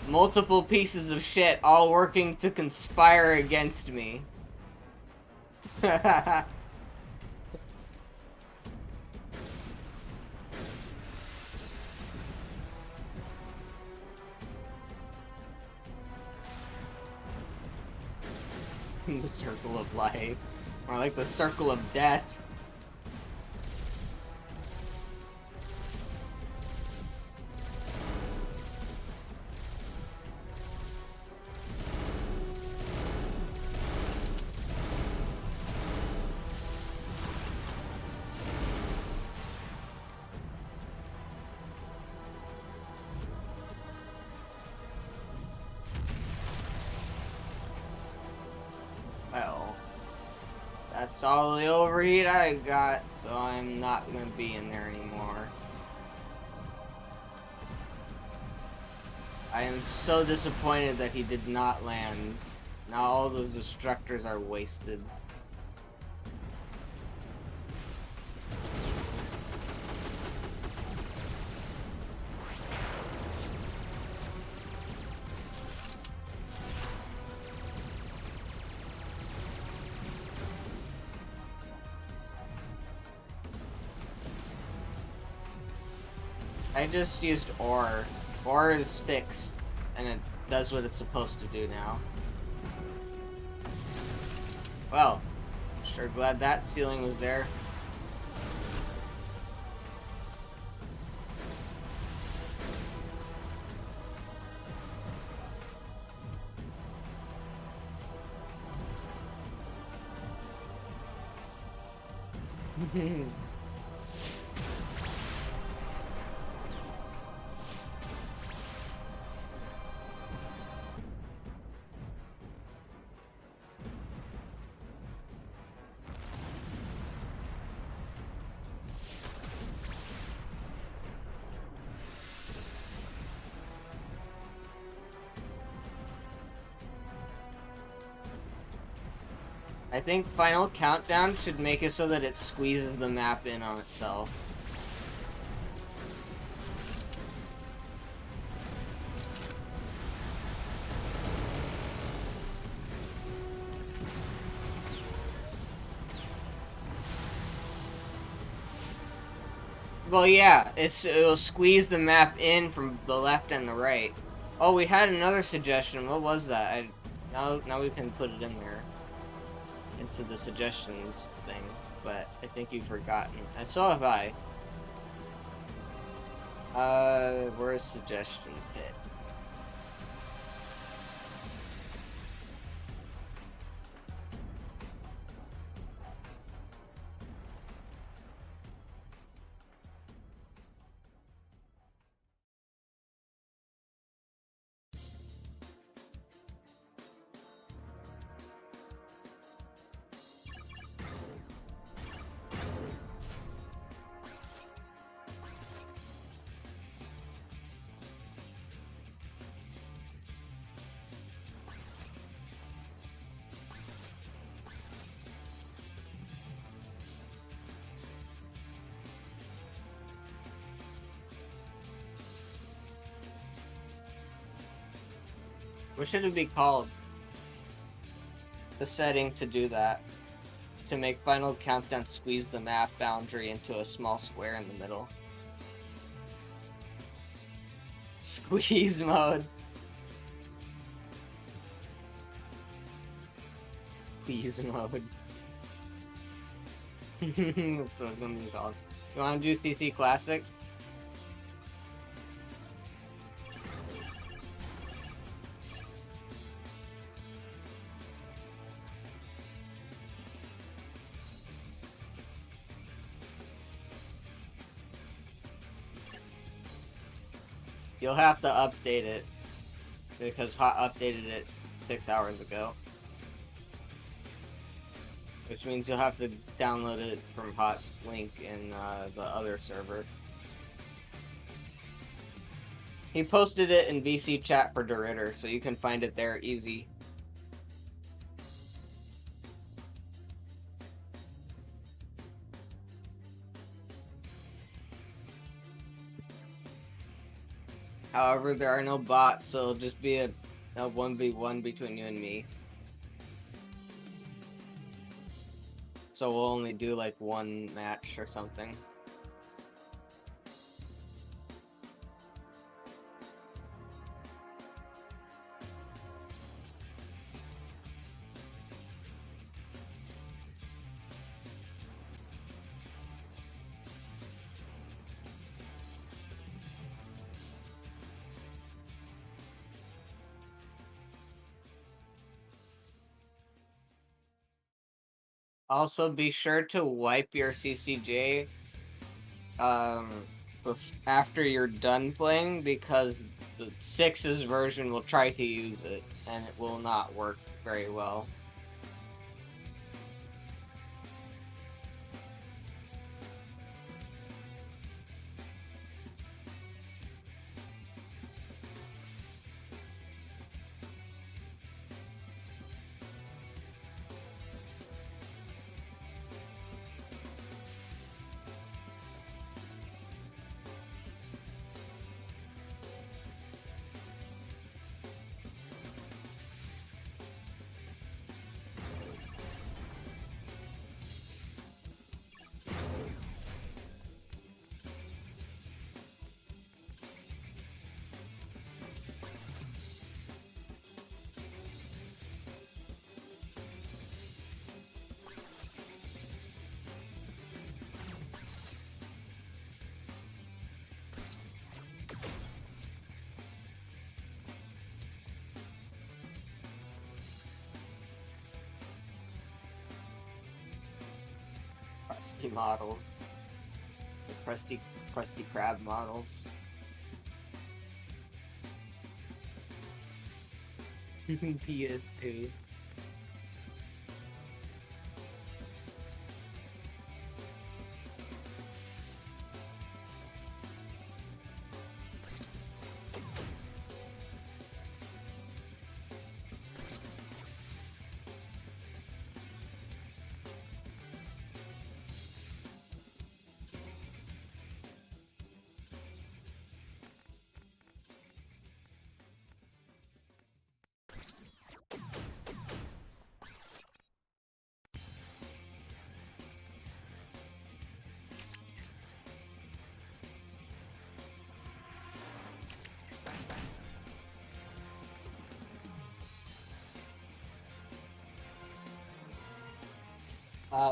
Multiple pieces of shit all working to conspire against me. The circle of life. Or like the circle of death. Well, that's all the overheat I got, so I'm not gonna be in there anymore. I am so disappointed that he did not land. Now all those destructors are wasted. I just used ore. Ore is fixed, and it does what it's supposed to do now. Well, sure glad that ceiling was there. I think Final Countdown should make it so that it squeezes the map in on itself. Well, yeah, it'll squeeze the map in from the left and the right. Oh, we had another suggestion. What was that? Now we can put it in there. Into the suggestions thing, but I think you've forgotten. And so have I. Where's suggestion pit? What should it be called? The setting to do that. To make Final Countdown squeeze the map boundary into a small square in the middle. Squeeze mode. Squeeze mode. That's what it's gonna be called. You wanna do CC Classic? You'll have to update it, because Hot updated it 6 hours ago. which means you'll have to download it from Hot's link in the other server. He posted it in VC chat for DeRitter, so you can find it there easy. However, there are no bots, so it'll just be a 1v1 between you and me. So we'll only do like one match or something. Also, be sure to wipe your CCJ after you're done playing, because the 6's version will try to use it, and it will not work very well. Krusty models. The Krusty Krab models. PS2.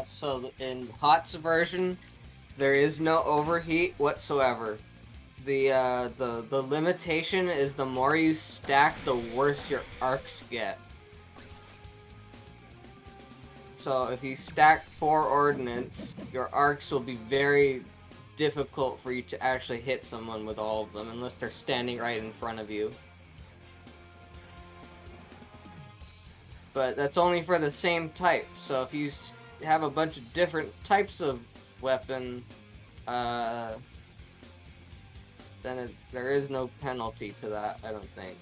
So in Hot's version, there is no overheat whatsoever. The limitation is the more you stack, the worse your arcs get. So if you stack 4 ordnance, your arcs will be very difficult for you to actually hit someone with all of them, unless they're standing right in front of you. But that's only for the same type, so if you have a bunch of different types of weapon, then there is no penalty to that, I don't think.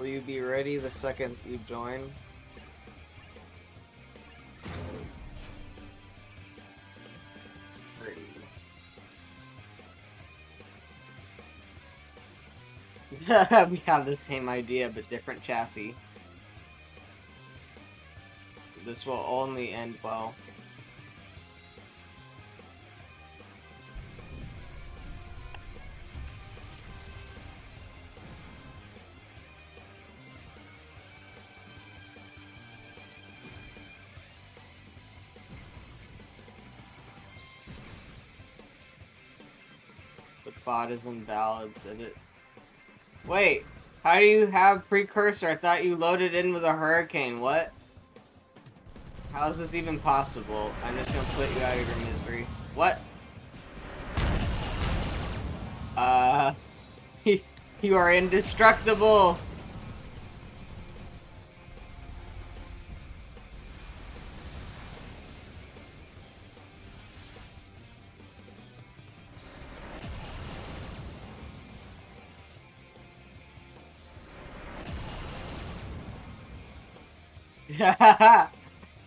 you be ready the second you join? Ready. We have the same idea, but different chassis. This will only end well. The bot is invalid, did it? Wait, how do you have precursor? I thought you loaded in with a hurricane. What? How is this even possible? I'm just gonna put you out of your misery. What? You are indestructible!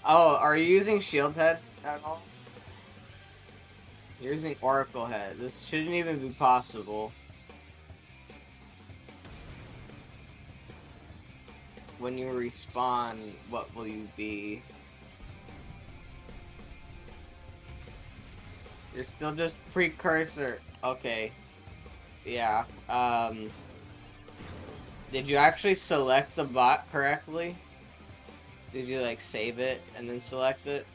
Oh, are you using Shield Head at all? You're using Oracle Head. This shouldn't even be possible. When you respawn, what will you be? You're still just precursor. Okay. Yeah. Did you actually select the bot correctly? Did you like save it and then select it?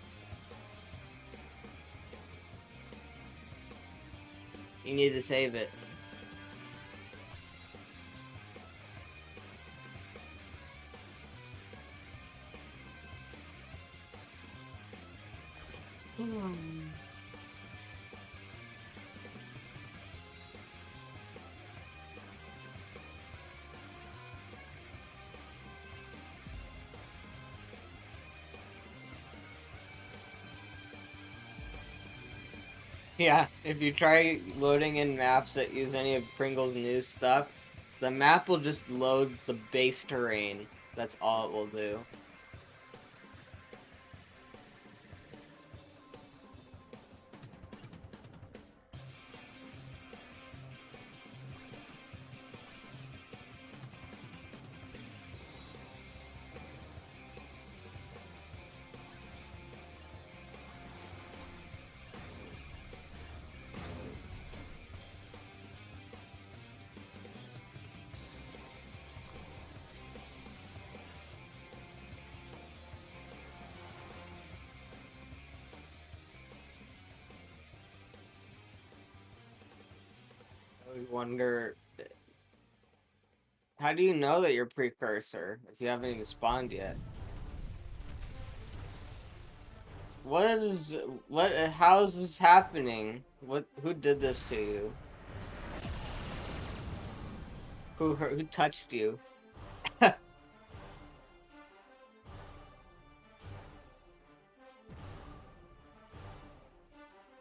You need to save it. Yeah, if you try loading in maps that use any of Pringle's new stuff, the map will just load the base terrain. That's all it will do. I wonder, how do you know that you're precursor if you haven't even spawned yet? How is this happening? Who did this to you? Who touched you?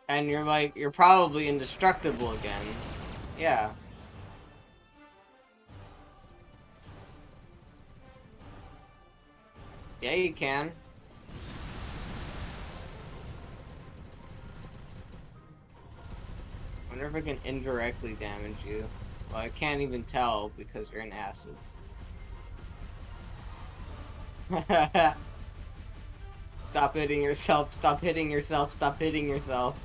And you're probably indestructible again. Yeah. Yeah, you can. I wonder if I can indirectly damage you. Well, I can't even tell because you're in acid. Stop hitting yourself, stop hitting yourself, stop hitting yourself.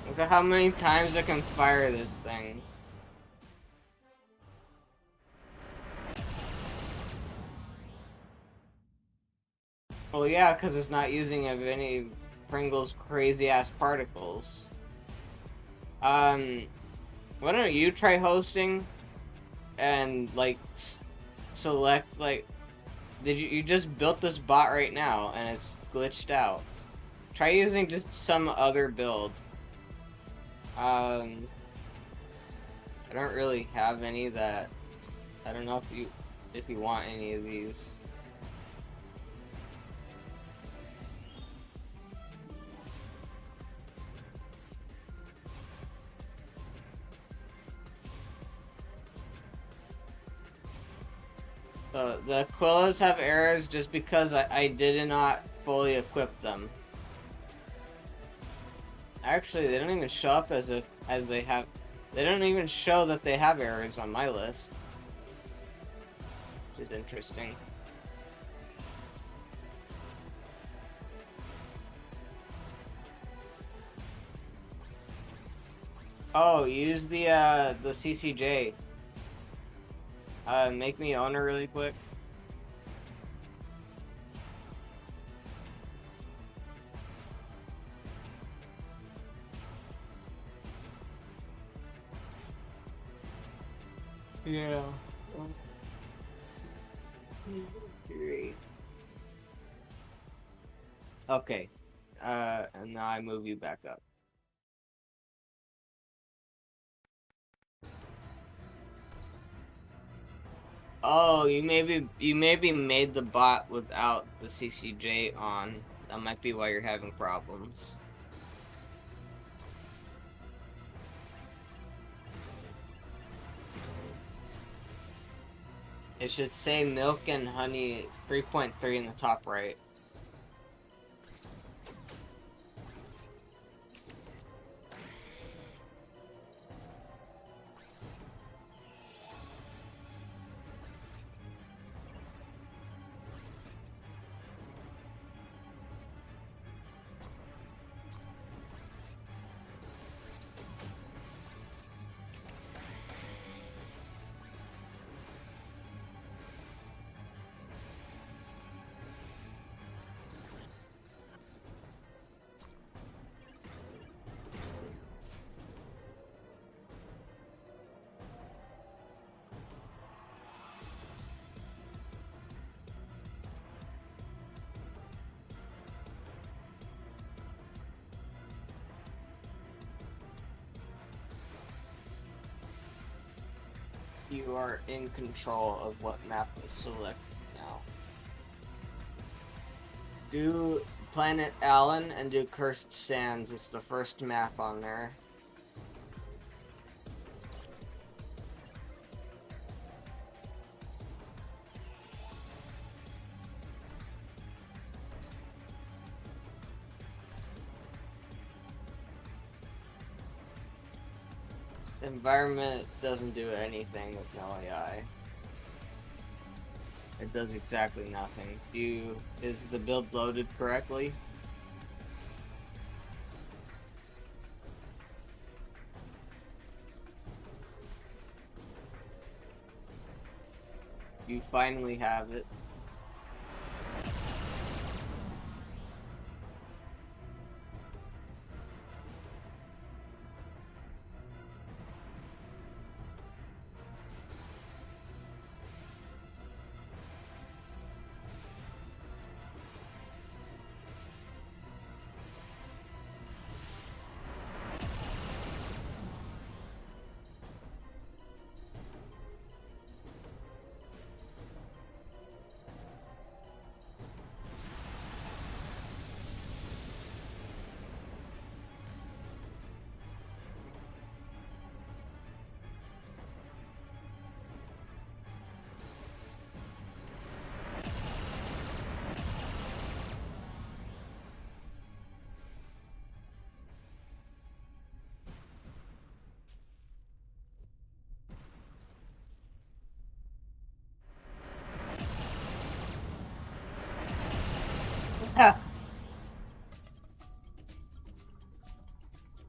Look at how many times I can fire this thing. Well, yeah, because it's not using of any Pringle's crazy-ass particles. Why don't you try hosting and, like, select, like, you just built this bot right now and it's glitched out. Try using just some other build. I don't really have any that, I don't know if you want any of these. The Aquillas have errors just because I did not fully equip them. Actually, they don't even show up as they have. They don't even show that they have errors on my list, which is interesting. Oh, use the CCJ. Make me owner really quick. Yeah. Great. Okay. And now I move you back up. Oh, you maybe made the bot without the CCJ on. That might be why you're having problems. It should say milk and honey 3.3 in the top right. You are in control of what map to select now. Do Planet Allen and do Cursed Sands. It's the first map on there. Environment doesn't do anything with no AI. It does exactly nothing. Is the build loaded correctly? You finally have it.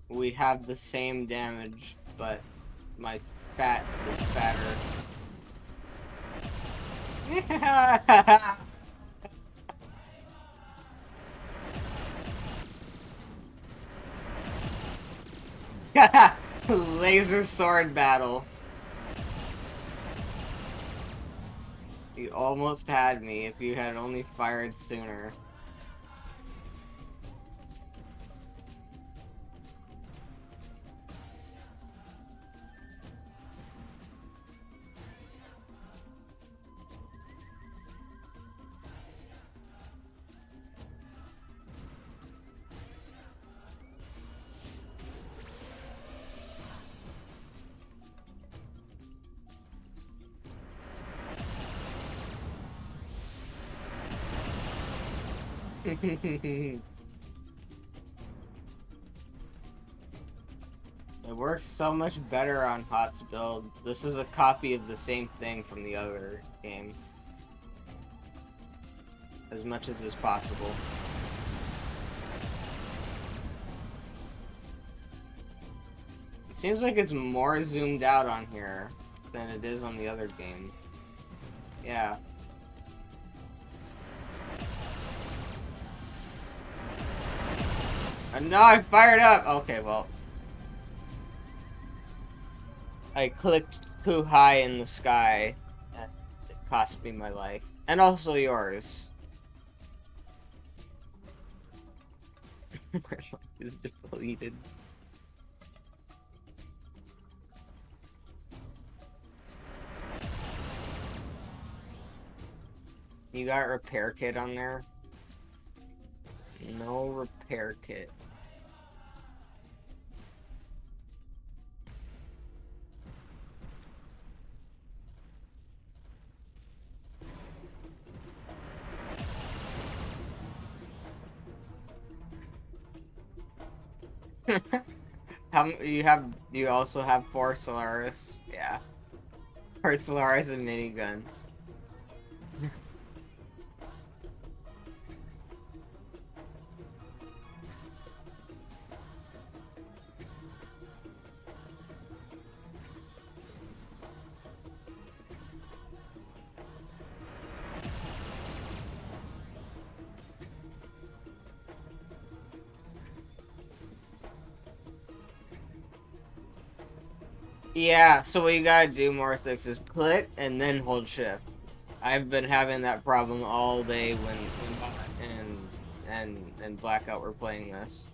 We have the same damage, but my fat is fatter. Laser sword battle. You almost had me if you had only fired sooner. It works so much better on Hot's build. This is a copy of the same thing from the other game. As much as is possible. It seems like it's more zoomed out on here than it is on the other game. Yeah. No, I fired up! Okay, well. I clicked too high in the sky. And it cost me my life. And also yours. My life is depleted. You got repair kit on there? No repair kit. You also have 4 Solaris? Yeah. 4 Solaris and minigun. Yeah, so what you gotta do, Morthix, is click and then hold shift. I've been having that problem all day when and Blackout were playing this.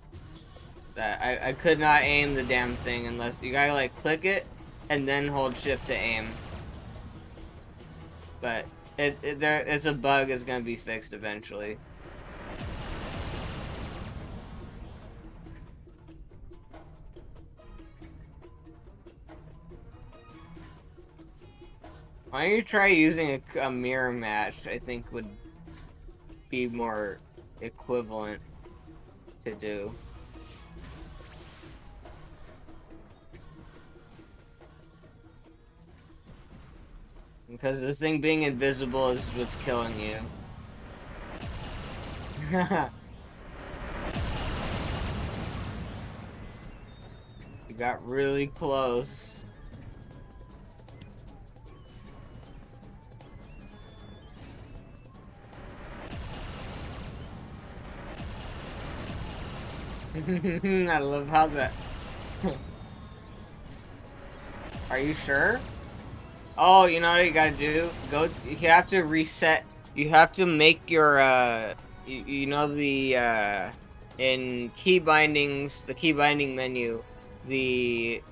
That I could not aim the damn thing unless you gotta like click it and then hold shift to aim. But it's a bug. It's gonna be fixed eventually. Why don't you try using a mirror match? I think would be more equivalent to do. Because this thing being invisible is what's killing you. You got really close. I love how that... Are you sure? Oh, you know what you gotta do? You have to reset. You have to make your, you know in key bindings, the key binding menu, the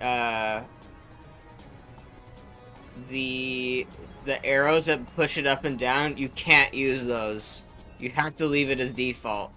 arrows that push it up and down, you can't use those. You have to leave it as default.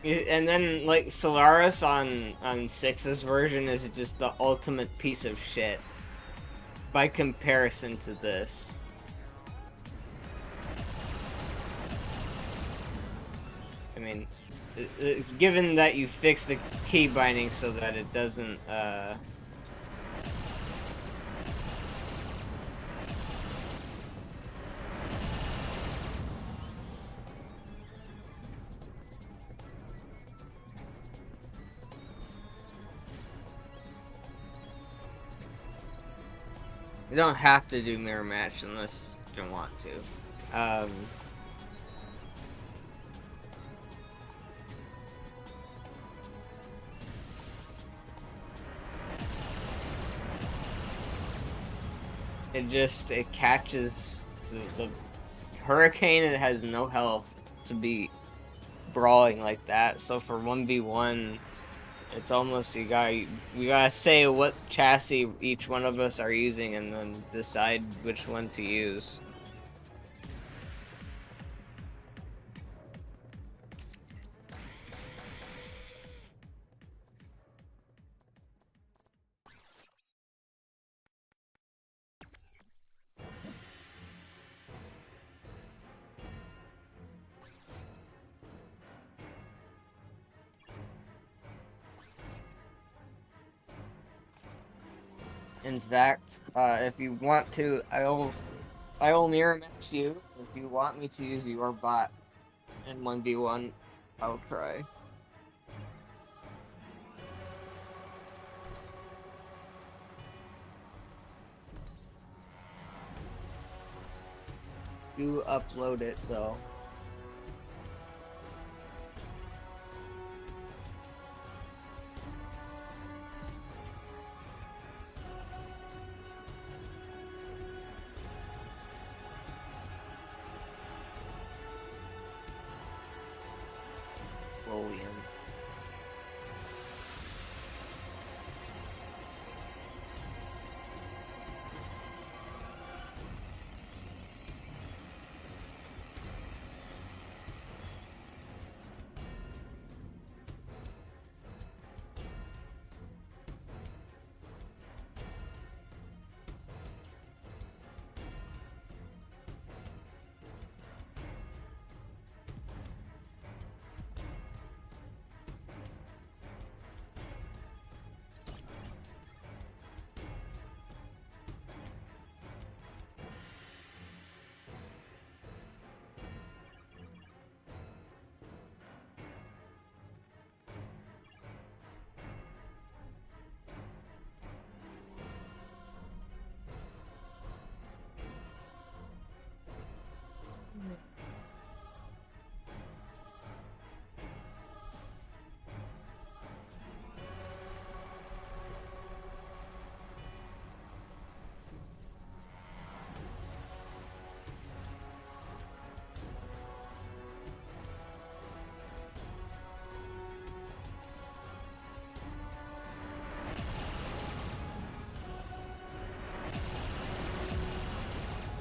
And then like Solaris on 6's version is just the ultimate piece of shit by comparison to this. I mean, given that you fix the key binding so that it doesn't you don't have to do mirror match unless you don't want to. It catches the Hurricane. It has no health to be brawling like that. So for 1v1, it's almost we gotta say what chassis each one of us are using and then decide which one to use. In fact, if you want to, I will mirror match you. If you want me to use your bot in 1v1, I'll try. Do upload it though. William.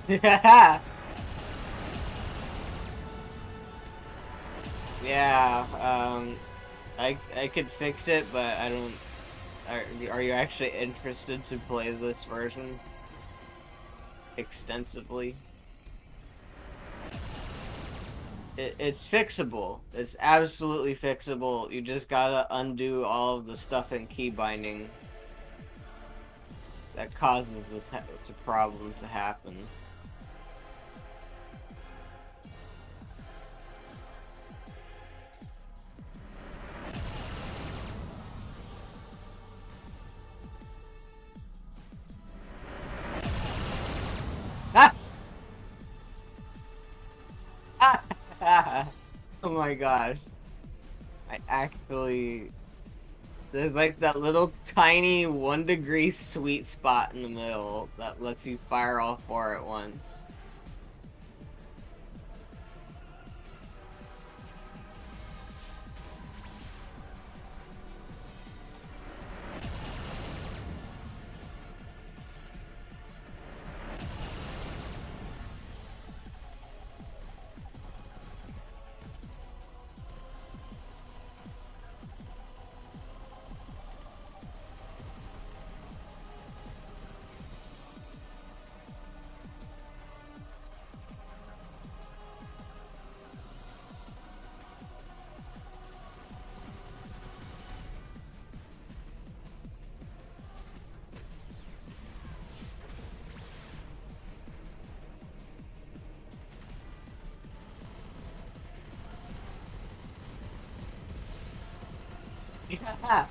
Yeah. Yeah, I could fix it, but I don't. Are you actually interested to play this version extensively? It's fixable. It's absolutely fixable. You just gotta undo all of the stuff in key binding that causes this problem to happen. Oh my god. I actually... There's like that little tiny 1 degree sweet spot in the middle that lets you fire all 4 at once. Yeah.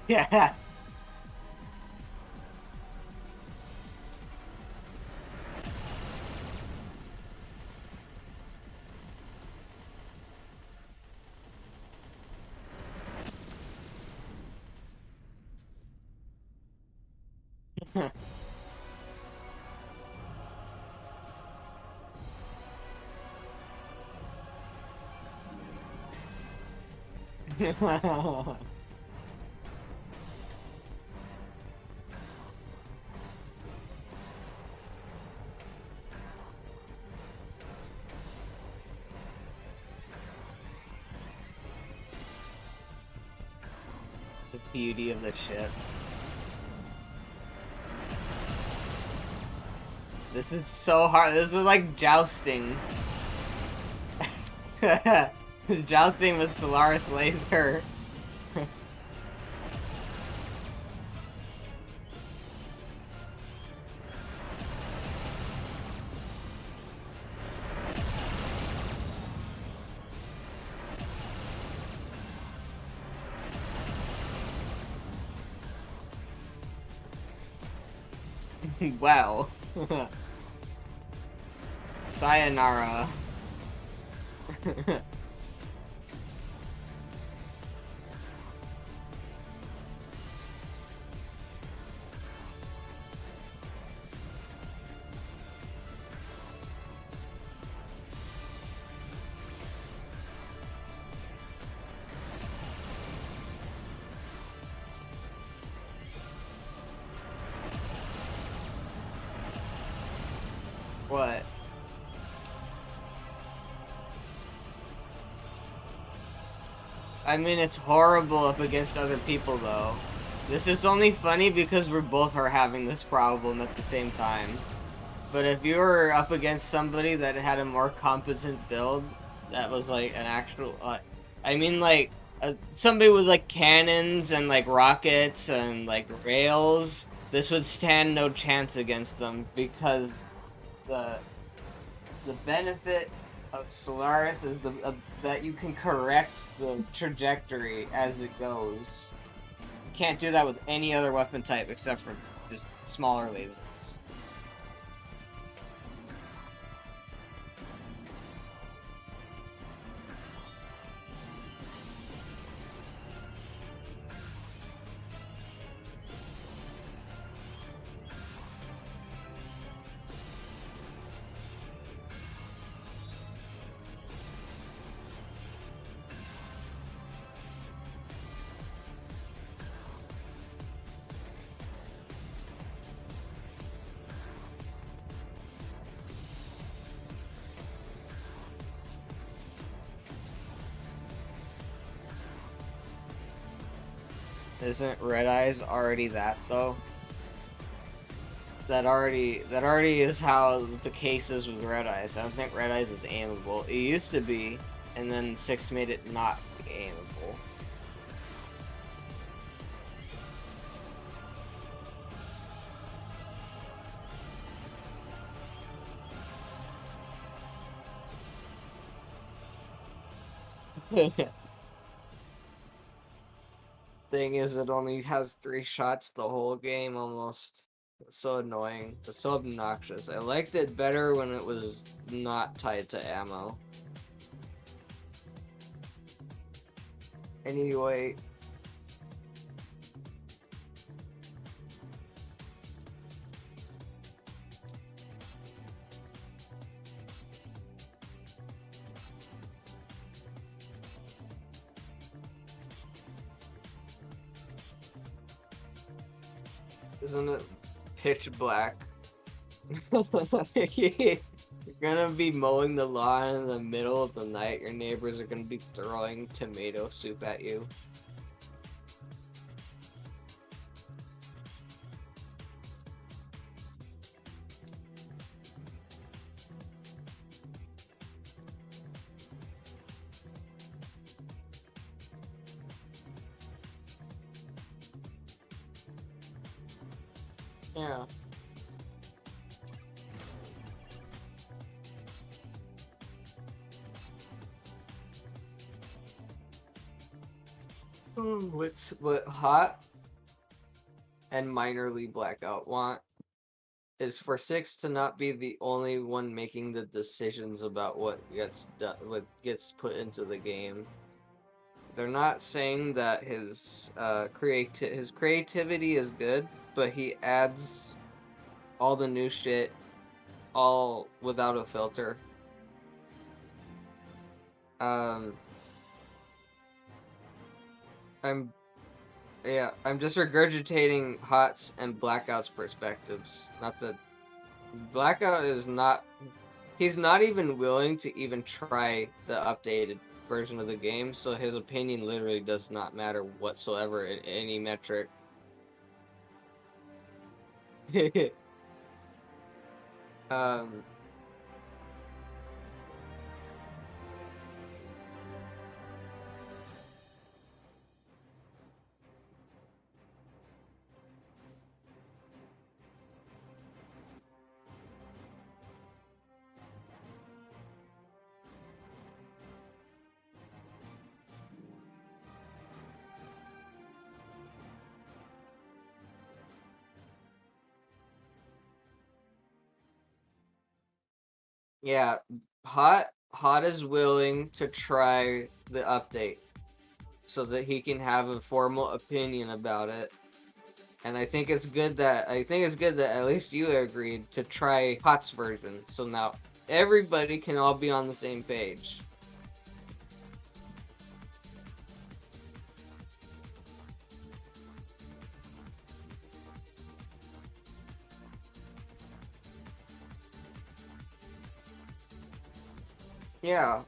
Yeah. The beauty of the ship. This is so hard. This is like jousting. It's jousting with Solaris Laser. Wow. Sayonara. What? I mean, it's horrible up against other people, though. This is only funny because we're both are having this problem at the same time. But if you were up against somebody that had a more competent build, that was like an actual, I mean, like, somebody with like cannons and like rockets and like rails, this would stand no chance against them because the the benefit of Solaris is that you can correct the trajectory as it goes. You can't do that with any other weapon type except for just smaller lasers. Isn't Red Eyes already that though? That already is how the case is with Red Eyes. I don't think Red Eyes is aimable. It used to be, and then 6 made it not aimable. Thing is, it only has 3 shots the whole game almost. It's so annoying. It's so obnoxious. I liked it better when it was not tied to ammo. Anyway, Isn't it pitch black? You're gonna be mowing the lawn in the middle of the night. Your neighbors are gonna be throwing tomato soup at you. Yeah. What Hot and Minorly Blackout want is for Six to not be the only one making the decisions about what gets done, what gets put into the game. They're not saying that his creativity is good, but he adds all the new shit all without a filter. I'm I'm just regurgitating Hot's and Blackout's perspectives. Not that Blackout is not. He's not even willing to even try the updated version of the game, so his opinion literally does not matter whatsoever in any metric. um. Yeah, Hot is willing to try the update so that he can have a formal opinion about it. And I think it's good that at least you agreed to try Hot's version. So now everybody can all be on the same page. Yeah,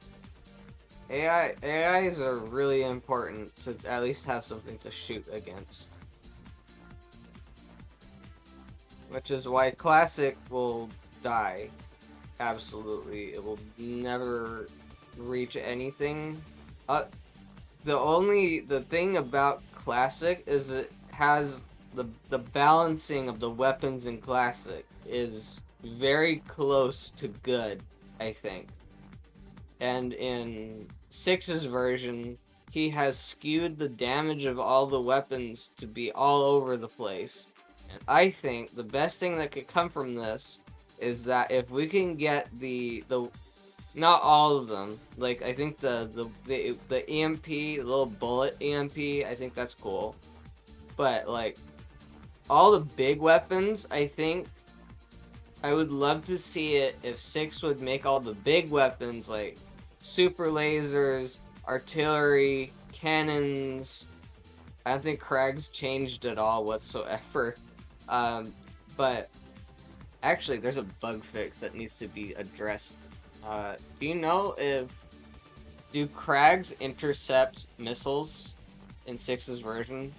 AIs are really important to at least have something to shoot against. Which is why Classic will die. Absolutely. It will never reach anything. The thing about Classic is it has the balancing of the weapons in Classic is very close to good, I think. And in Six's version, he has skewed the damage of all the weapons to be all over the place. And I think the best thing that could come from this is that if we can get the not all of them, like I think the EMP, the little bullet EMP, I think that's cool. But like all the big weapons, I think I would love to see it if Six would make all the big weapons like super lasers, artillery, cannons. I don't think Krag's changed at all whatsoever. But actually, there's a bug fix that needs to be addressed. Do you know do Krags intercept missiles in Six's version?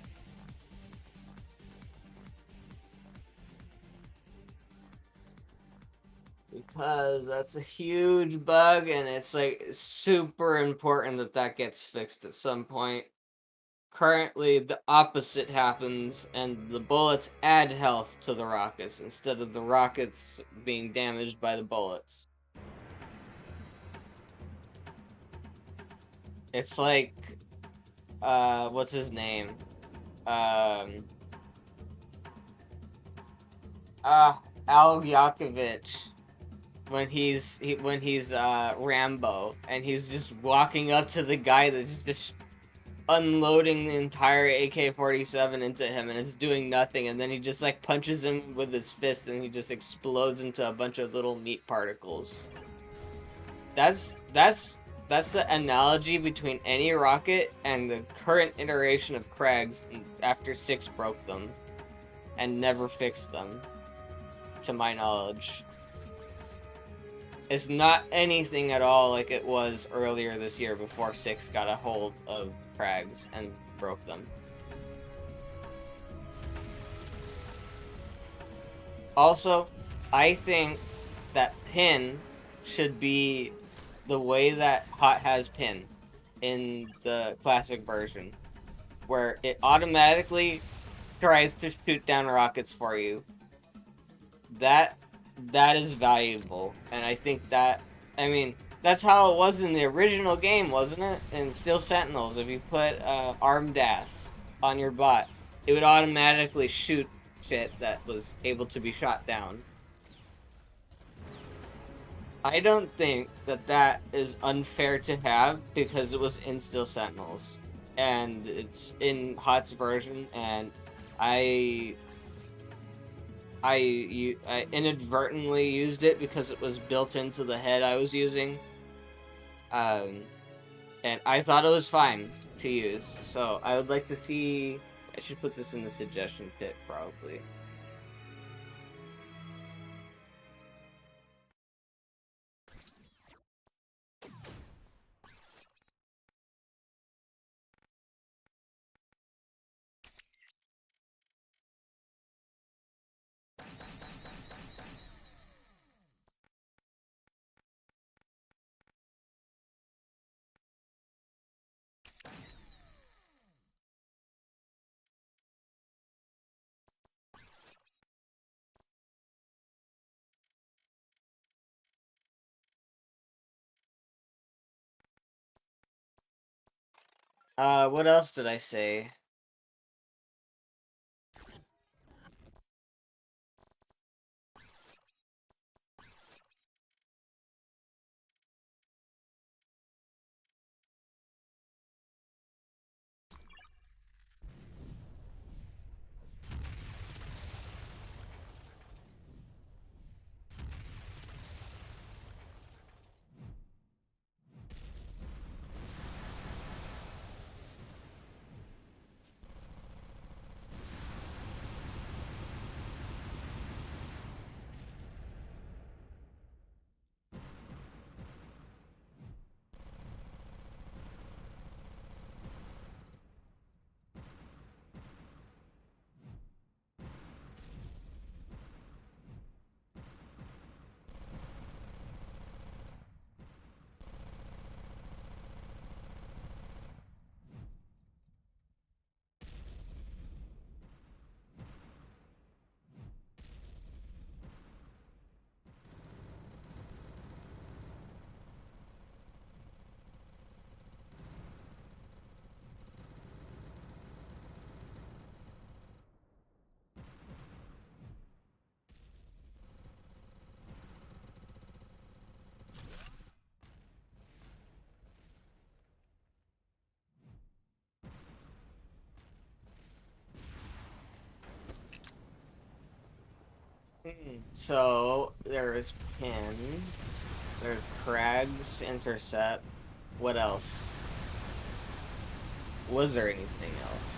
Because that's a huge bug, and it's like super important that gets fixed at some point. Currently, the opposite happens, and the bullets add health to the rockets instead of the rockets being damaged by the bullets. It's like, what's his name? Al Yakovich when he's Rambo, and he's just walking up to the guy that's just unloading the entire AK-47 into him, and it's doing nothing, and then he just like punches him with his fist, and he just explodes into a bunch of little meat particles. That's the analogy between any rocket and the current iteration of Krags after Six broke them. and never fixed them, to my knowledge. It's not anything at all like it was earlier this year before 6 got a hold of Crags and broke them. Also, I think that pin should be the way that Hot has pin in the classic version, where it automatically tries to shoot down rockets for you. That is valuable, and I think that, I mean, that's how it was in the original game, wasn't it? In Steel Sentinels, if you put armed ass on your bot, it would automatically shoot shit that was able to be shot down. I don't think that that is unfair to have because it was in Steel Sentinels and it's in Hot's version, and I inadvertently used it because it was built into the head I was using, and I thought it was fine to use. So I would like to see. I should put this in the suggestion pit probably. What else did I say? So there's pin. There's Crag's intercept. What else? Was there anything else?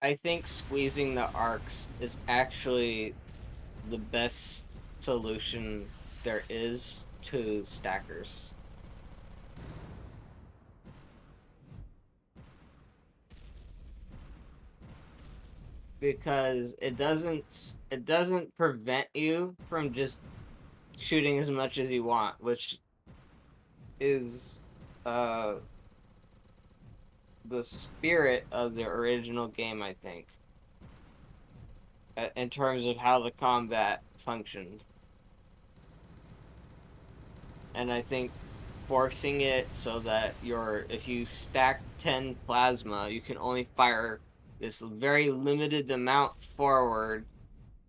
I think squeezing the arcs is actually the best solution there is to stackers. Because it doesn't prevent you from just shooting as much as you want, which is the spirit of the original game, I think, in terms of how the combat functioned. And I think forcing it so that if you stack 10 plasma, you can only fire this very limited amount forward.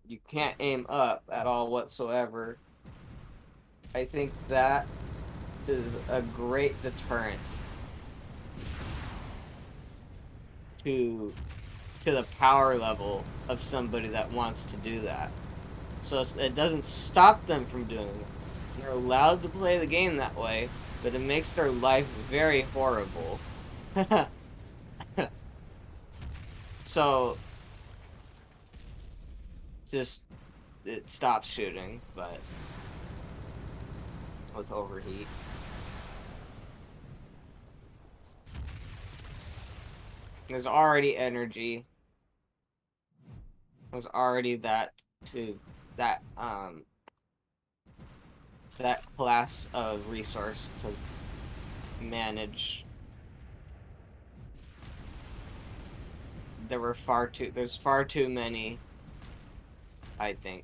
You can't aim up at all whatsoever. I think that is a great deterrent to the power level of somebody that wants to do that. So it doesn't stop them from doing it. They're allowed to play the game that way, but it makes their life very horrible. So just it stops shooting, but with overheat. There's already energy. There's already that that class of resource to manage. There's far too many, I think.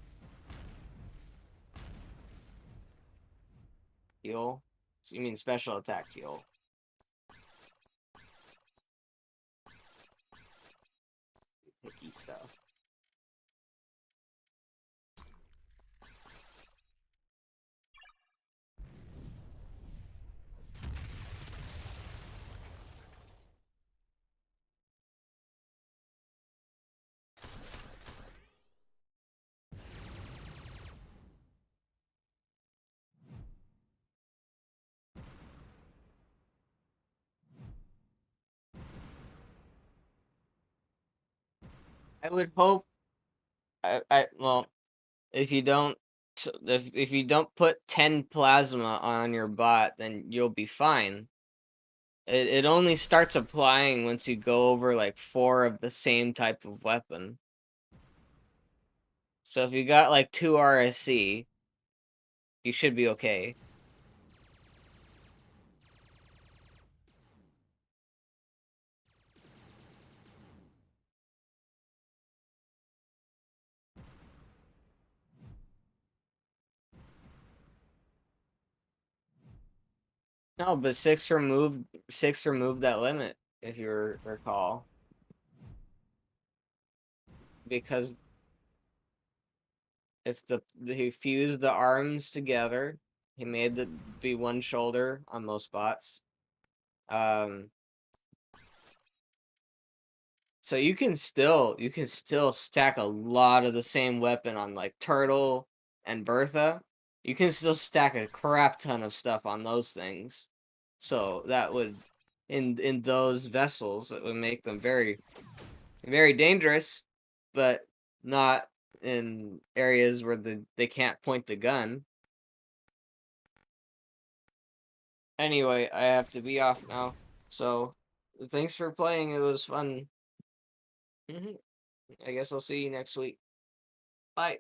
Heal? So you mean special attack heal? Picky stuff. I would hope. Well, if you don't, if you don't put 10 plasma on your bot, then you'll be fine. It only starts applying once you go over like 4 of the same type of weapon. So if you got like 2 RSC, you should be okay. No, but 6 removed that limit, if you recall. Because if he fused the arms together, he made the be one shoulder on most bots. So you can still stack a lot of the same weapon on like Turtle and Bertha. You can still stack a crap ton of stuff on those things. So that would in those vessels, it would make them very very dangerous, but not in areas where they can't point the gun. Anyway, I have to be off now. So thanks for playing. It was fun. I guess I'll see you next week. Bye.